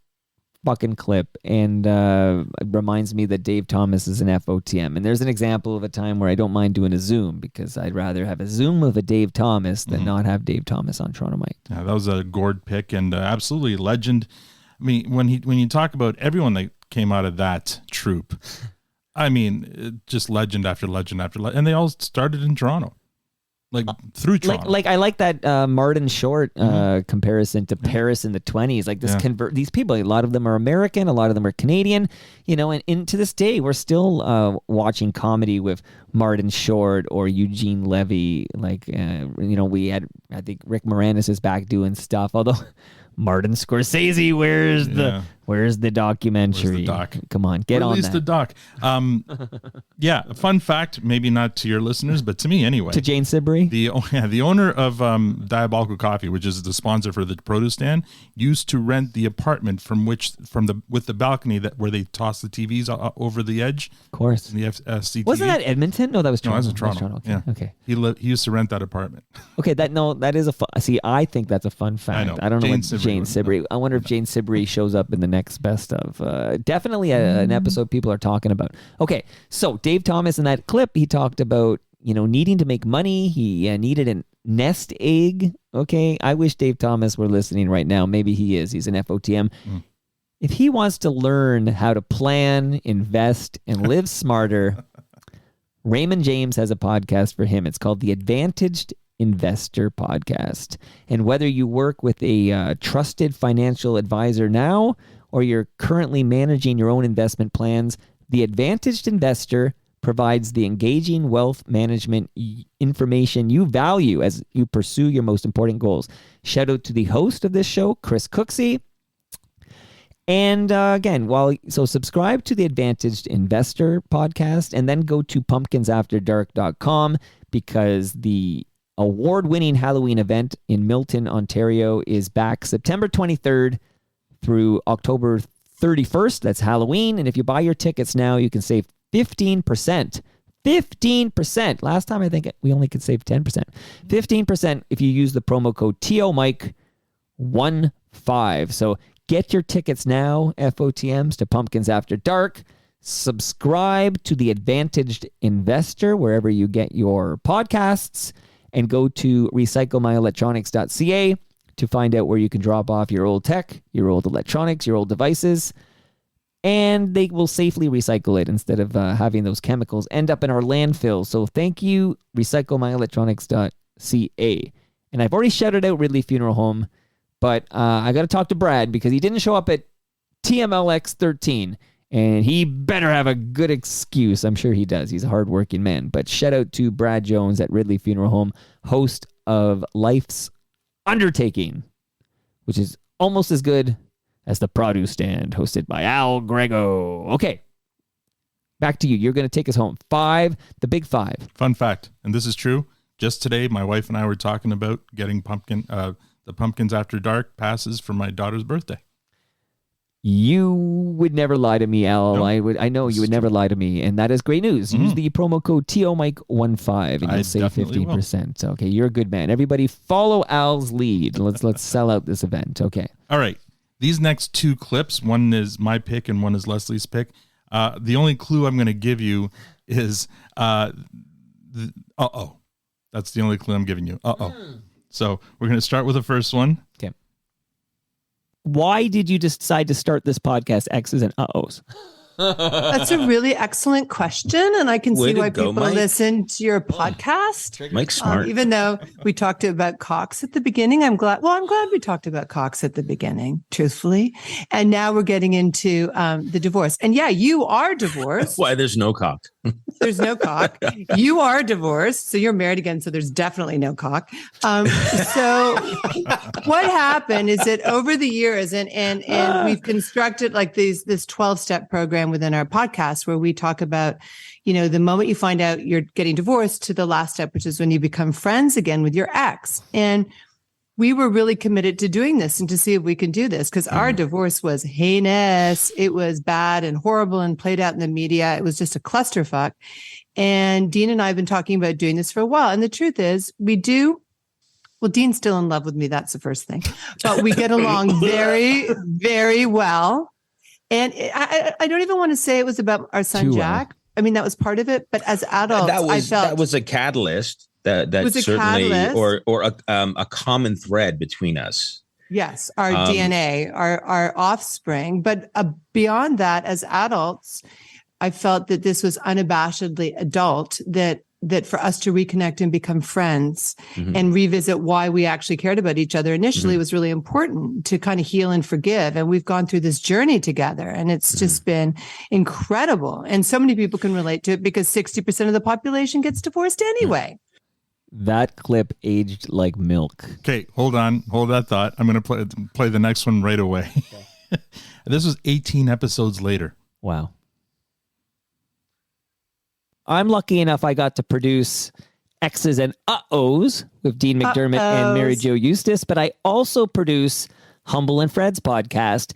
fucking clip, and it reminds me that Dave Thomas is an FOTM. And there's an example of a time where I don't mind doing a Zoom, because I'd rather have a Zoom with a Dave Thomas than not have Dave Thomas on Toronto Mike. Yeah, that was a Gord pick, and absolutely legend. I mean, when you talk about everyone that came out of that troupe, I mean, just legend after legend after legend, and they all started in Toronto. Like through Toronto. Like I like that Martin Short comparison to Paris in the 20s. Like this these people, a lot of them are American, a lot of them are Canadian, and to this day, we're still watching comedy with Martin Short or Eugene Levy. Like, we had, I think Rick Moranis is back doing stuff, although Martin Scorsese, where's the documentary? Where's the doc? Come on, get on Release that. the doc. Yeah, a fun fact, maybe not to your listeners, but to me anyway. To Jane Sibry? The owner of Diabolical Coffee, which is the sponsor for the produce stand, used to rent the apartment with the balcony where they toss the TVs over the edge. Of course. The FCTV. Wasn't that Edmonton? No, that was Toronto. No, that was in Toronto. Okay. Yeah. Okay. He used to rent that apartment. Okay, that is a fun. See, I think that's a fun fact. I don't know what Jane Sibry. I wonder if Jane Sibry shows up in the next best of. Definitely an episode people are talking about. Okay, so Dave Thomas in that clip, he talked about needing to make money. He needed a nest egg. Okay, I wish Dave Thomas were listening right now. Maybe he is. He's an FOTM. If he wants to learn how to plan, invest, and live smarter, Raymond James has a podcast for him. It's called The Advantaged Investor Podcast. And whether you work with a trusted financial advisor now, or you're currently managing your own investment plans, The Advantaged Investor provides the engaging wealth management information you value as you pursue your most important goals. Shout out to the host of this show, Chris Cooksey. And again, subscribe to the Advantaged Investor Podcast, and then go to pumpkinsafterdark.com, because the award-winning Halloween event in Milton, Ontario is back September 23rd through October 31st. That's Halloween. And if you buy your tickets now, you can save 15%. 15%. Last time I think we only could save 10%. 15% if you use the promo code TOMIC15. So get your tickets now, FOTMs, to Pumpkins After Dark. Subscribe to The Advantaged Investor wherever you get your podcasts, and go to recyclemyelectronics.ca to find out where you can drop off your old tech, your old electronics, your old devices, and they will safely recycle it instead of having those chemicals end up in our landfill. So thank you, recyclemyelectronics.ca. And I've already shouted out Ridley Funeral Home, but I got to talk to Brad, because he didn't show up at TMLX13. And he better have a good excuse. I'm sure he does. He's a hardworking man. But shout out to Brad Jones at Ridley Funeral Home, host of Life's Undertaking, which is almost as good as the Produce Stand, hosted by Al Grego. Okay, back to you. You're going to take us home. The big 5. Fun fact, and this is true. Just today, my wife and I were talking about getting the Pumpkins After Dark passes for my daughter's birthday. You would never lie to me, Al. No, I know you would never lie to me, and that is great news. Use the promo code TOMike15 and you'll save 15%. Okay, you're a good man. Everybody follow Al's lead. Let's sell out this event. Okay. All right. These next 2 clips, one is my pick and one is Leslie's pick. The only clue I'm going to give you is That's the only clue I'm giving you. So we're going to start with the first one. Okay. Why did you decide to start this podcast, X's and Uh-Ohs? That's a really excellent question, and I can see why people listen to your podcast. Mike's smart. Even though we talked about Cox at the beginning, I'm glad we talked about Cox at the beginning, truthfully. And now we're getting into the divorce. And yeah, you are divorced. Why there's no cock? There's no cock. You are divorced, so you're married again, so there's definitely no cock. So what happened is that over the years, and we've constructed like this 12-step program within our podcast where we talk about, the moment you find out you're getting divorced to the last step, which is when you become friends again with your ex. And we were really committed to doing this and to see if we can do this because our divorce was heinous. It was bad and horrible and played out in the media. It was just a clusterfuck. And Dean and I have been talking about doing this for a while. And the truth is we do. Well, Dean's still in love with me. That's the first thing. But we get along very, very well. And I don't even want to say it was about our son, Jack. I mean, that was part of it. But as adults, that was a catalyst. That certainly, catalyst. or a common thread between us. Yes, our DNA, our offspring. But beyond that, as adults, I felt that this was unabashedly adult. That for us to reconnect and become friends and revisit why we actually cared about each other initially was really important to kind of heal and forgive. And we've gone through this journey together and it's just been incredible. And so many people can relate to it because 60% of the population gets divorced anyway. That clip aged like milk. Okay, hold on. Hold that thought. I'm going to play the next one right away. Okay. This was 18 episodes later. Wow. I'm lucky enough I got to produce X's and Uh-Ohs with Dean McDermott and Mary Jo Eustace, but I also produce Humble and Fred's podcast.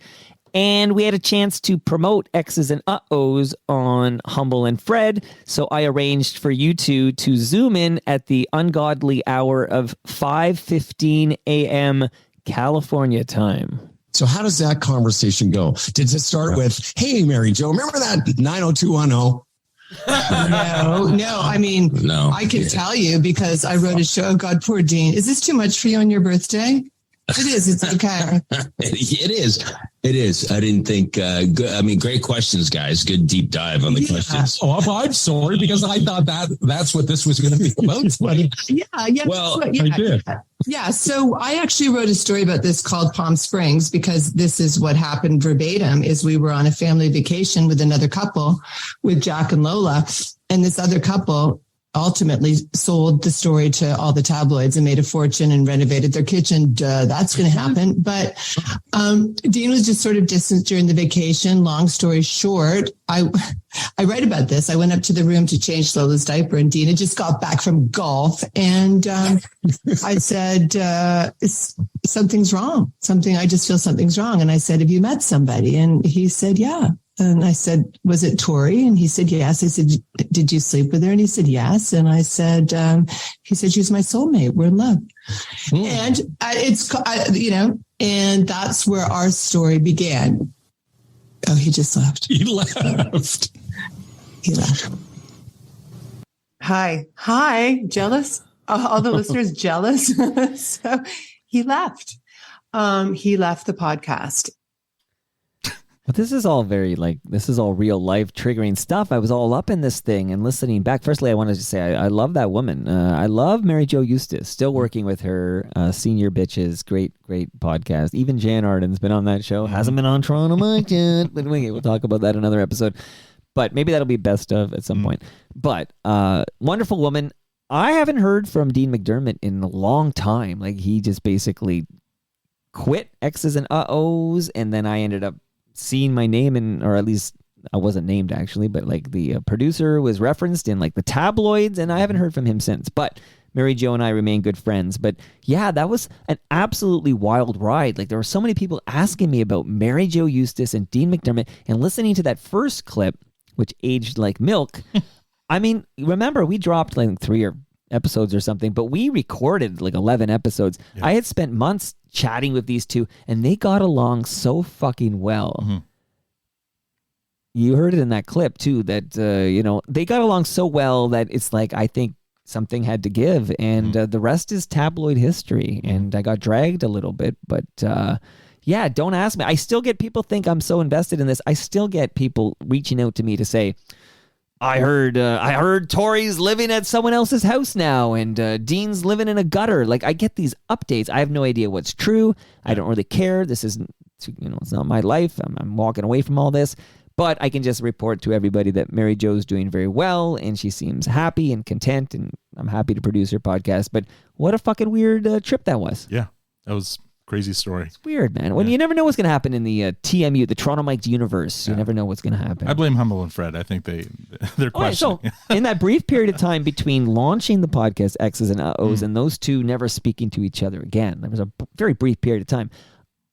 And we had a chance to promote X's and Uh-Ohs on Humble and Fred. So I arranged for you two to zoom in at the ungodly hour of 5:15 a.m. California time. So how does that conversation go? Did it start with, hey, Mary Jo, remember that 90210? No. I mean, I can tell you because I wrote a show. God, poor Dean. Is this too much for you on your birthday? It is. It's okay. It is. I didn't think. Good. I mean, great questions, guys. Good deep dive on the questions. Oh, I'm sorry because I thought that's what this was going to be about. Yeah. Well, I did. Yeah. So I actually wrote a story about this called Palm Springs because this is what happened verbatim. Is we were on a family vacation with another couple, with Jack and Lola, and this other couple ultimately sold the story to all the tabloids and made a fortune and renovated their kitchen. That's going to happen. But Dean was just sort of distant during the vacation. Long story short, I write about this. I went up to the room to change Lola's diaper and Dean had just got back from golf. And I said, something's wrong. I just feel something's wrong. And I said, have you met somebody? And he said, yeah. And I said, was it Tori? And he said, yes. I said, did you sleep with her? And he said, yes. And I said, he said, she's my soulmate. We're in love. And and that's where our story began. Oh, he just left. He left. Hi. Jealous? All the listeners jealous? So he left. He left the podcast. But this is all this is all real life triggering stuff. I was all up in this thing and listening back. Firstly, I wanted to say I love that woman. I love Mary Jo Eustace. Still working with her. Senior Bitches. Great podcast. Even Jan Arden's been on that show. Hasn't been on Toronto Mike yet. But we'll talk about that in another episode. But maybe that'll be best of at some point. But wonderful woman. I haven't heard from Dean McDermott in a long time. Like, he just basically quit X's and Uh-Ohs, and then I ended up seeing my name or at least I wasn't named actually, but like the producer was referenced in like the tabloids, and I haven't heard from him since. But Mary Jo and I remain good friends. But yeah, that was an absolutely wild ride. Like, there were so many people asking me about Mary Jo Eustace and Dean McDermott, and listening to that first clip, which aged like milk. I mean, remember, we dropped like 3 episodes or something, but we recorded like 11 episodes. Yeah. I had spent months chatting with these two, and they got along so fucking well. Mm-hmm. You heard it in that clip too, that, they got along so well that it's like, I think something had to give, and the rest is tabloid history. Mm-hmm. And I got dragged a little bit, but yeah, don't ask me. I still get people think I'm so invested in this. I still get people reaching out to me to say, I heard Tori's living at someone else's house now, and Dean's living in a gutter. Like, I get these updates. I have no idea what's true. I don't really care. This isn't, it's not my life. I'm walking away from all this. But I can just report to everybody that Mary Jo's doing very well, and she seems happy and content, and I'm happy to produce her podcast. But what a fucking weird trip that was. Yeah, that was crazy story. It's weird, man. When you never know what's going to happen in the TMU, the Toronto Mike's universe. You never know what's going to happen. I blame Humble and Fred. I think they're questioning. So in that brief period of time between launching the podcast X's and O's and those two never speaking to each other again, there was a very brief period of time.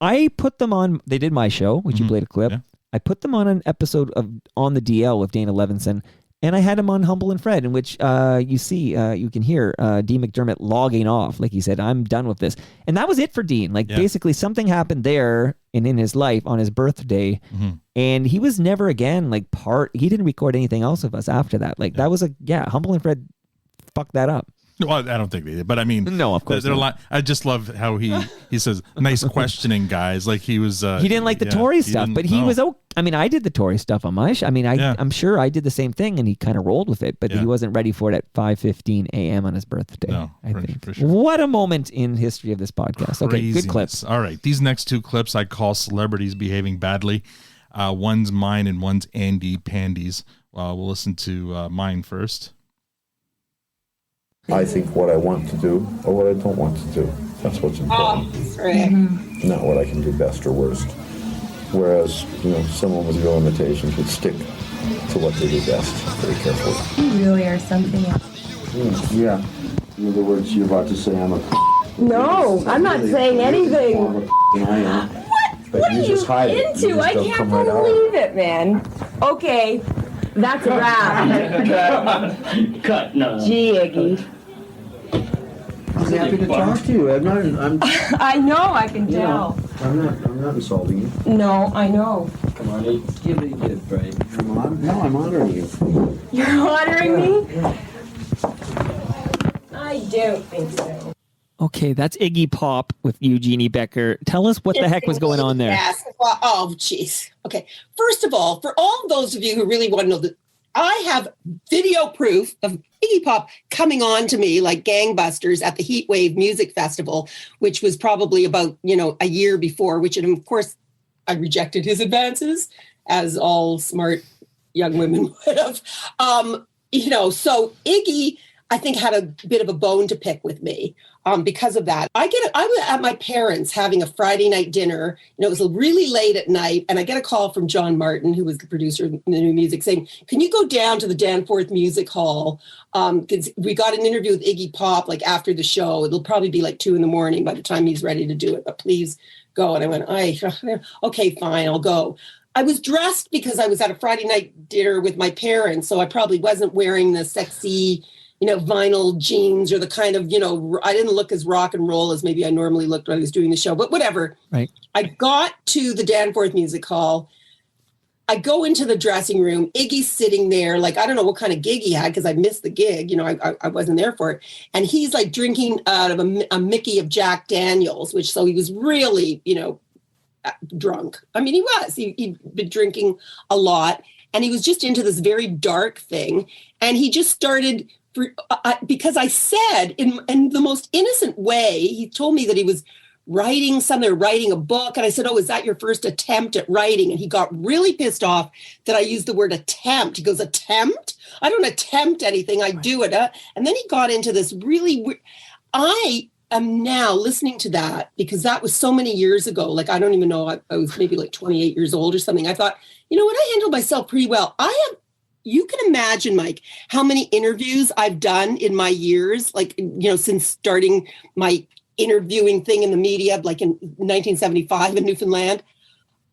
I put them on. They did my show, which you played a clip. Yeah. I put them on an episode of On the DL with Dana Levinson. And I had him on Humble and Fred, in which you can hear Dean McDermott logging off. Like, he said, I'm done with this. And that was it for Dean. Like, basically something happened there and in his life on his birthday. Mm-hmm. And he was never again, he didn't record anything else of us after that. Like, that was Humble and Fred fucked that up. Well, I don't think they did, but I mean, no, of course not. I just love how he says, nice questioning, guys. Like, he was, he didn't like the Tory stuff, but he was, I mean, I did the Tory stuff on my show. I mean, I'm sure I did the same thing, and he kind of rolled with it, but he wasn't ready for it at 5:15 a.m. on his birthday. No, I think. For sure. What a moment in history of this podcast. Okay, good clips. All right. These next 2 clips I call celebrities behaving badly. One's mine and one's Andy Pandy's. We'll listen to mine first. I think what I want to do or what I don't want to do. That's what's important. Not what I can do best or worst. Whereas, someone with real limitations would stick to what they do best very carefully. You really are something else. Yeah. In other words, you're about to say I'm a No, I'm not saying anything. I am. What are you into? I can't believe it, man. Okay. That's a wrap. Cut. No. Gee, Iggy. I'm happy to talk to you. I know. I can tell. I'm not insulting you. No, I know. Come on, give it a gift, right? I'm honoring you. You're honoring me? I don't think so. Okay, that's Iggy Pop with Eugenie Becker. Tell us what the heck was going on there. Yes. Oh, jeez. Okay. First of all, for all those of you who really want to know that, I have video proof of Iggy Pop coming on to me like gangbusters at the Heat Wave Music Festival, which was probably about, a year before, which, and of course, I rejected his advances, as all smart young women would have. So Iggy, I think, had a bit of a bone to pick with me. Because of that, I was at my parents' having a Friday night dinner. It was really late at night, and I get a call from John Martin, who was the producer of the New Music, saying, "Can you go down to the Danforth Music Hall? Because we got an interview with Iggy Pop after the show. It'll probably be 2 a.m. by the time he's ready to do it. But please go." And I went, "Okay, fine, I'll go." I was dressed because I was at a Friday night dinner with my parents, so I probably wasn't wearing the sexy, vinyl jeans or the kind of, I didn't look as rock and roll as maybe I normally looked when I was doing the show, but whatever. Right. I got to the Danforth Music Hall. I go into the dressing room. Iggy's sitting there. I don't know what kind of gig he had because I missed the gig. I wasn't there for it. And he's drinking out of a Mickey of Jack Daniels, so he was really, drunk. I mean, he was. He'd been drinking a lot, and he was just into this very dark thing. And he just started, because I said in the most innocent way, he told me that he was writing a book. And I said, oh, is that your first attempt at writing? And he got really pissed off that I used the word attempt. He goes, attempt? I don't attempt anything. I do it. And then he got into this really weird. I am now listening to that because that was so many years ago. Like, I don't even know. I was maybe like 28 years old or something. I thought, you know what? I handled myself pretty well. You can imagine, Mike, how many interviews I've done in my years, like, since starting my interviewing thing in the media, like in 1975 in Newfoundland.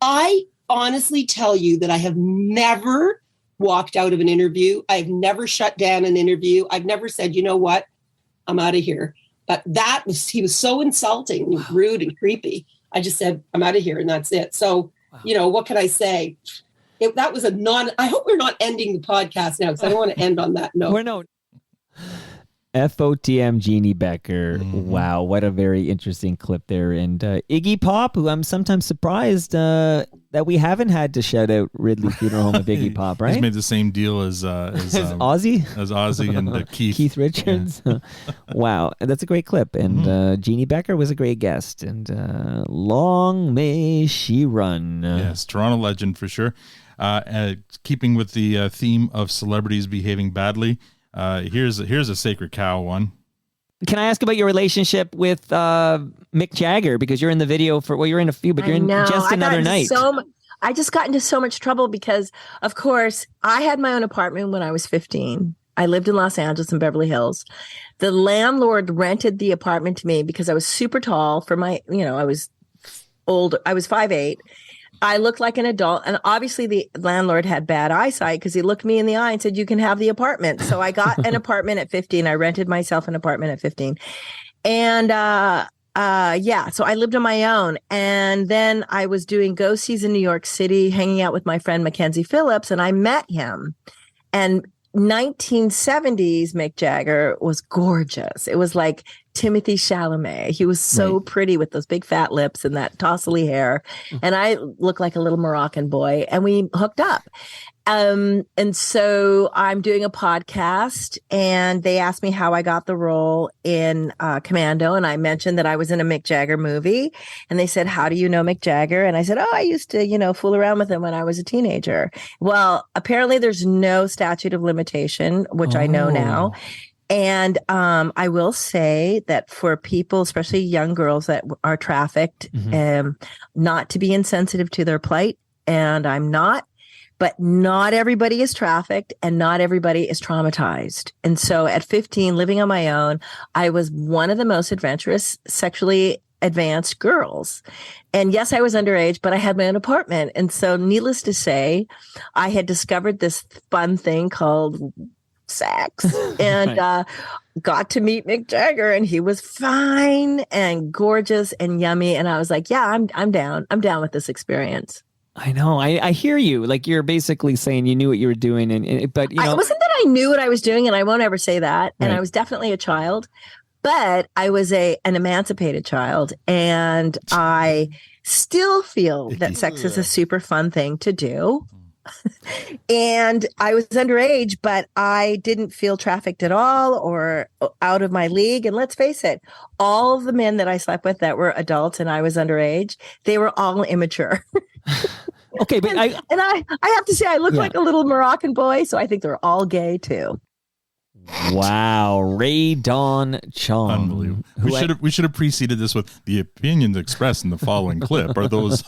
I honestly tell you that I have never walked out of an interview. I've never shut down an interview. I've never said, you know what, I'm out of here. But he was so insulting and rude and creepy. I just said, I'm out of here, and that's it. So, what can I say? I hope we're not ending the podcast now, because I don't want to end on that note. We're not. FOTM Jeannie Becker. Mm-hmm. Wow, what a very interesting clip there. And Iggy Pop, who I'm sometimes surprised that we haven't had to shout out Ridley Funeral Home of Iggy Pop, right? He's made the same deal as Ozzy? As Ozzy and Keith. Keith Richards. Yeah. Wow, that's a great clip. And Jeannie Becker was a great guest. And long may she run. Yes, Toronto legend for sure. Keeping with the theme of celebrities behaving badly, here's a sacred cow one. Can I ask about your relationship with Mick Jagger? Because you're in the video you're in a few, but you're in Just Another Night. I just got into so much trouble because, of course, I had my own apartment when I was 15. I lived in Los Angeles and Beverly Hills. The landlord rented the apartment to me because I was super tall for my, I was old. I was 5'8". I looked like an adult, and obviously the landlord had bad eyesight because he looked me in the eye and said, you can have the apartment. So I got an apartment at 15. I rented myself an apartment at 15. And so I lived on my own. And then I was doing go-sees in New York City, hanging out with my friend Mackenzie Phillips, and I met him. And 1970s Mick Jagger was gorgeous. It was like Timothy Chalamet. He was so pretty with those big fat lips and that tously hair. And I looked like a little Moroccan boy, and we hooked up. And so I'm doing a podcast, and they asked me how I got the role in Commando. And I mentioned that I was in a Mick Jagger movie. And they said, how do you know Mick Jagger? And I said, I used to, fool around with him when I was a teenager. Well, apparently there's no statute of limitation, which I know now. And I will say that for people, especially young girls that are trafficked, not to be insensitive to their plight. And I'm not. But not everybody is trafficked, and not everybody is traumatized. And so at 15, living on my own, I was one of the most adventurous, sexually advanced girls. And yes, I was underage, but I had my own apartment. And so needless to say, I had discovered this fun thing called sex and got to meet Mick Jagger, and he was fine and gorgeous and yummy. And I was like, yeah, I'm down. I'm down with this experience. I know. I hear you. Like, you're basically saying you knew what you were doing, but it wasn't that I knew what I was doing, and I won't ever say that. And I was definitely a child, but I was an emancipated child, and I still feel that sex is a super fun thing to do. And I was underage, but I didn't feel trafficked at all or out of my league. And let's face it, all of the men that I slept with that were adults and I was underage, they were all immature. Okay, but I have to say, I look like a little Moroccan boy, so I think they're all gay too. Wow, Ray Don Chong. Unbelievable. We should have preceded this with the opinions expressed in the following clip. Are those?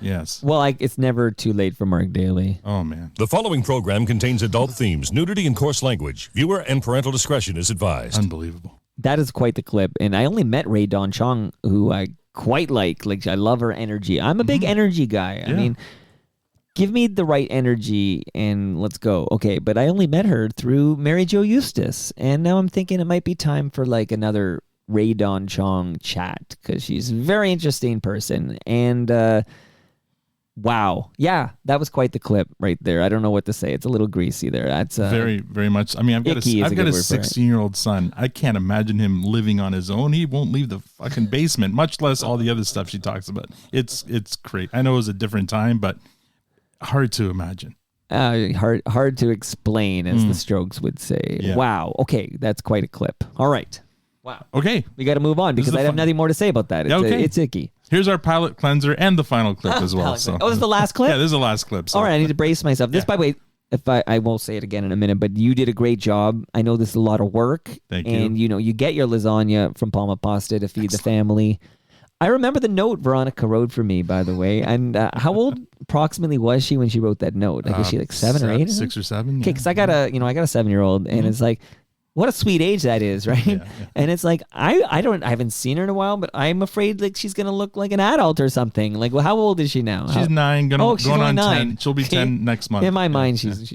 Yes. Well, it's never too late for Mark Daly. Oh, man. The following program contains adult themes, nudity, and coarse language. Viewer and parental discretion is advised. Unbelievable. That is quite the clip. And I only met Ray Don Chong, who I quite like. Like, I love her energy. I'm a big energy guy. Yeah. I mean, give me the right energy and let's go. Okay, but I only met her through Mary Jo Eustace. And now I'm thinking it might be time for like another Ray Don Chong chat, because she's a very interesting person. And Wow. Yeah, that was quite the clip right there. I don't know what to say. It's a little greasy there. That's very, very much. I mean, I've got a 16-year-old son. I can't imagine him living on his own. He won't leave the fucking basement, much less all the other stuff she talks about. It's great. I know it was a different time, but hard to imagine. Hard to explain, as the Strokes would say. Yeah. Wow. Okay, that's quite a clip. All right. Wow. Okay. We got to move on because I have nothing more to say about that. It's, it's icky. Here's our palate cleanser and the final clip as well. So. Oh, this is the last clip? Yeah, this is the last clip. So. All right, I need to brace myself. This, by the way, if I won't say it again in a minute, but you did a great job. I know this is a lot of work. Thank you. And, you get your lasagna from Palma Pasta to feed the family. I remember the note Veronica wrote for me, by the way. And how old approximately was she when she wrote that note? Like, is she like 7 or 8? 6 or 7. Okay, because I got a 7-year-old, and it's like, what a sweet age that is, right? Yeah. And it's like I haven't seen her in a while, but I'm afraid like she's gonna look like an adult or something. Like, well, how old is she now? She's 9, going on 9. 10. She'll be 10 next month. In my mind, she's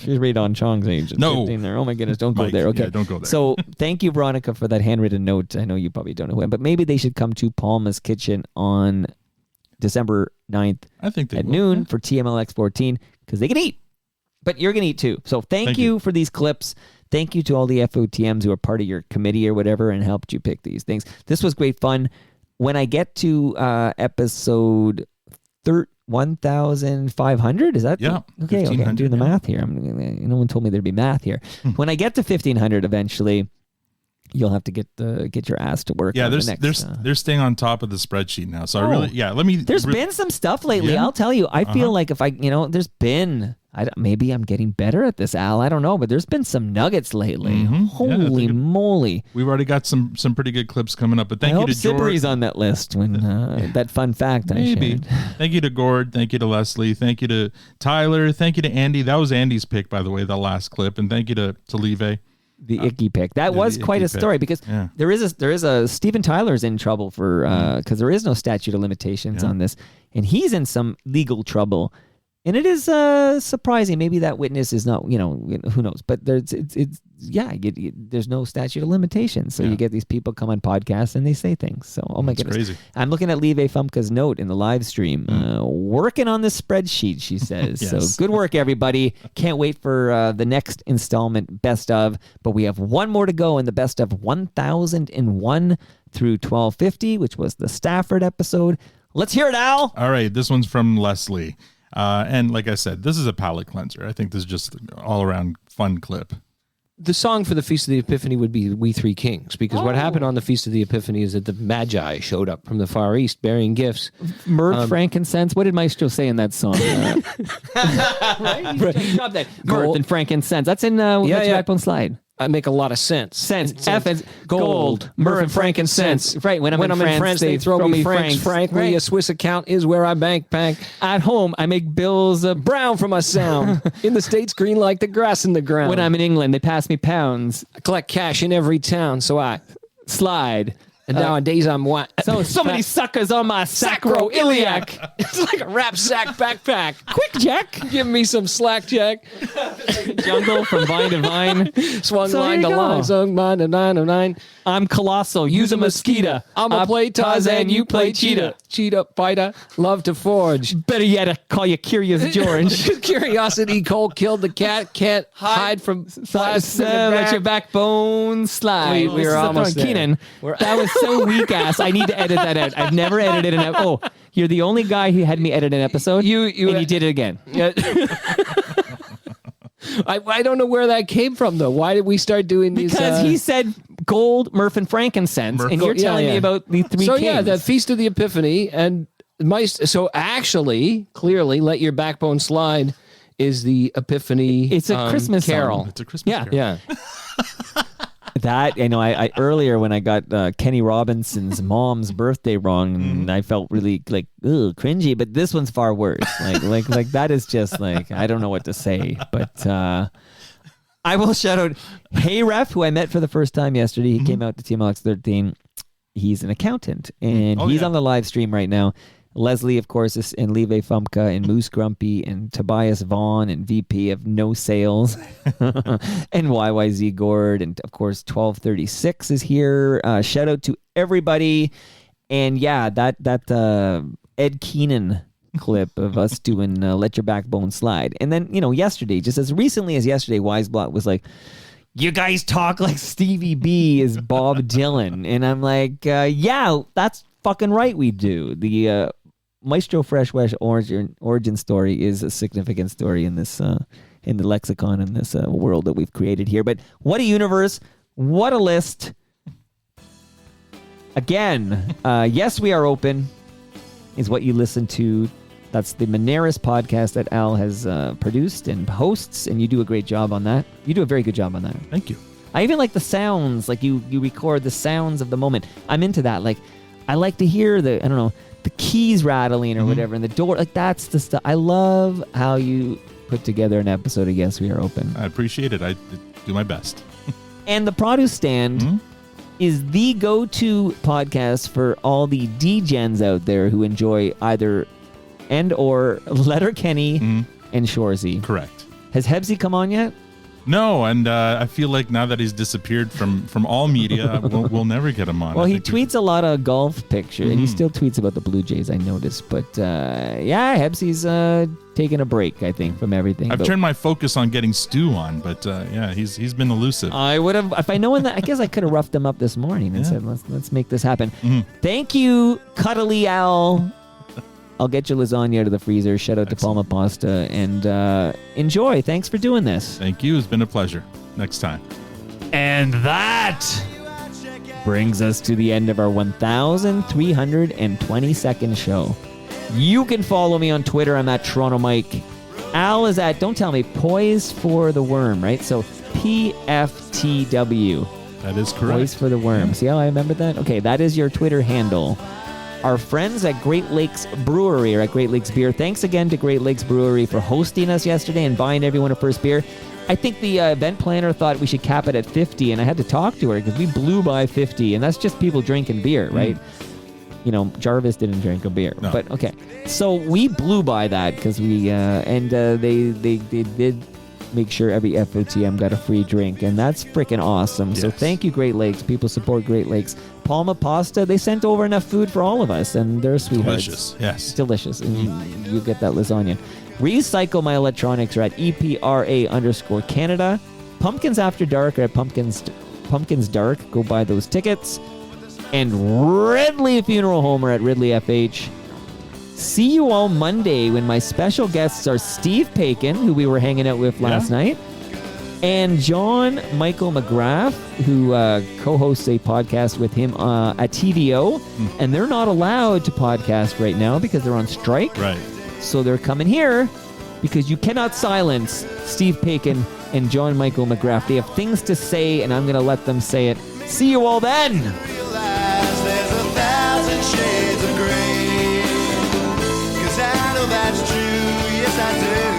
right on Chong's age. No, 15 there. Oh my goodness, don't Mike, go there. Okay, yeah, don't go there. So thank you, Veronica, for that handwritten note. I know you probably don't know who, but maybe they should come to Palma's Kitchen on December 9th I think they at will. noon for TMLX 14 because they can eat. But you're going to eat too. So thank you for these clips. Thank you to all the FOTMs who are part of your committee or whatever and helped you pick these things. This was great fun. When I get to episode 1,500, is that? Yeah. Okay, I'm doing the math here. No one told me there'd be math here. When I get to 1,500 eventually, you'll have to get your ass to work. Yeah, on they're staying on top of the spreadsheet now. So There's been some stuff lately. Yeah? I'll tell you. I feel like if there's been. Maybe I'm getting better at this, Al. I don't know, but there's been some nuggets lately. Holy moly! We've already got some pretty good clips coming up. But thank I you hope to George. Siberi's on that list when that fun fact I shared. Thank you to Gord. Thank you to Leslie. Thank you to Tyler. Thank you to Andy. That was Andy's pick, by the way, the last clip. And thank you to Leve. The icky pick. That was quite a story because there is a Steven Tyler's in trouble for because there is no statute of limitations on this, and he's in some legal trouble. And it is surprising. Maybe that witness is not, who knows? But there's no statute of limitations. So you get these people come on podcasts and they say things. So, oh my goodness. Crazy. I'm looking at Leve Fumka's note in the live stream. Working on the spreadsheet, she says. Yes. So good work, everybody. Can't wait for the next installment, Best of. But we have one more to go in the Best of 1001 through 1250, which was the Stafford episode. Let's hear it, Al. All right. This one's from Leslie. And like I said, this is a palate cleanser. I think this is just an all-around fun clip. The song for the Feast of the Epiphany would be We Three Kings, because what happened on the Feast of the Epiphany is that the Magi showed up from the Far East bearing gifts. Myrrh, frankincense. What did Maestro say in that song? Right? Drop that. Myrrh and frankincense. That's in Backbone Slide. I make a lot of sense. Sense. F is gold, myrrh and frankincense. Right. When I'm in France, they throw me francs. Frankly, right. A Swiss account is where I bank. At home, I make bills brown for my sound. In the States, green like the grass in the ground. When I'm in England, they pass me pounds. I collect cash in every town, so I slide. And nowadays I'm what? So many suckers on my sacroiliac. It's like a rap sack backpack. Quick, Jack. Give me some slack, Jack. Jungle from vine to vine. Swung line to line, sung line to 909. I'm colossal. Use a mosquito. I'ma play Tarzan, you play Cheetah. Cheetah, fighter, love to forge. Better yet, I call you Curious George. Curiosity, Cole killed the cat. Can't hide from flies. Let your backbone slide. We were almost there. Keenan. That was so weak ass. I need to edit that out. I've never edited an episode. Oh, you're the only guy who had me edit an episode. And you did it again. Yeah. I don't know where that came from, though. Why did we start doing these? Because he said gold, myrrh, and frankincense, and you're telling me about the three kings. So the Feast of the Epiphany, and so actually, clearly, Let Your Backbone Slide is the Epiphany. It's a Christmas carol. Song. It's a Christmas carol. Yeah. That, I earlier when I got Kenny Robinson's mom's birthday wrong, I felt really like cringy. But this one's far worse. Like that is just like I don't know what to say. But I will shout out Hey Ref, who I met for the first time yesterday. He came out to TMLX 13. He's an accountant, and he's on the live stream right now. Leslie, of course, is in Leve Fumka and Moose Grumpy and Tobias Vaughn and VP of No Sales and YYZ Gord. And, of course, 1236 is here. Shout out to everybody. And, yeah, that Ed Keenan clip of us doing Let Your Backbone Slide. And then, yesterday, just as recently as yesterday, Weisblot was like, you guys talk like Stevie B is Bob Dylan. And I'm like, yeah, that's fucking right we do. The Maestro Fresh West origin story is a significant story in this in the lexicon in this world that we've created here. But what a universe. What a list. Again, Yes, We Are Open is what you listen to. That's the Moneris podcast that Al has produced and hosts, and you do a great job on that. You do a very good job on that. Thank you. I even like the sounds, like you record the sounds of the moment. I'm into that. Like, I like to hear the keys rattling or whatever in the door. Like, that's the stuff. I love how you put together an episode of Yes, We Are Open. I appreciate it. I do my best. And the Produce Stand is the go-to podcast for all the D-gens out there who enjoy either or Letterkenny and Shoresy. Correct. Has Hebsy come on yet? No, and I feel like now that he's disappeared from all media, we'll never get him on. Well, he tweets a lot of golf pictures, and he still tweets about the Blue Jays, I noticed. But yeah, Hebsy's taking a break, I think, from everything. I've turned my focus on getting Stu on, but yeah, he's been elusive. I would have, if I known that, I guess I could have roughed him up this morning and said, let's make this happen. Thank you, Cuddly Al. I'll get you lasagna out of the freezer. Shout out to Palma Pasta. And enjoy. Thanks for doing this. Thank you. It's been a pleasure. Next time. And that brings us to the end of our 1,322nd show. You can follow me on Twitter. I'm at Toronto Mike. Al is at, don't tell me, Poise for the Worm, right? So PFTW. That is correct. Poise for the Worm. See how I remembered that? Okay, that is your Twitter handle. Our friends at Great Lakes Brewery or at Great Lakes Beer. Thanks again to Great Lakes Brewery for hosting us yesterday and buying everyone a first beer. I think the event planner thought we should cap it at 50, and I had to talk to her because we blew by 50, and that's just people drinking beer, right? Jarvis didn't drink a beer, but okay. So we blew by that because we they did make sure every FOTM got a free drink, and that's freaking awesome. Yes. So thank you, Great Lakes. People support Great Lakes. Palma Pasta, they sent over enough food for all of us, and they're sweethearts. Delicious, yes. Delicious, and you get that lasagna. Recycle My Electronics are at EPRA_Canada. Pumpkins After Dark are at Pumpkins Dark. Go buy those tickets. And Ridley Funeral Home are at Ridley FH. See you all Monday when my special guests are Steve Paikin, who we were hanging out with last night, and John Michael McGrath, who co-hosts a podcast with him at TVO. And they're not allowed to podcast right now because they're on strike. Right. So they're coming here because you cannot silence Steve Paikin and John Michael McGrath. They have things to say, and I'm going to let them say it. See you all then. There's 1,000 shades of gray. 'Cause I know that's true. Yes, I do.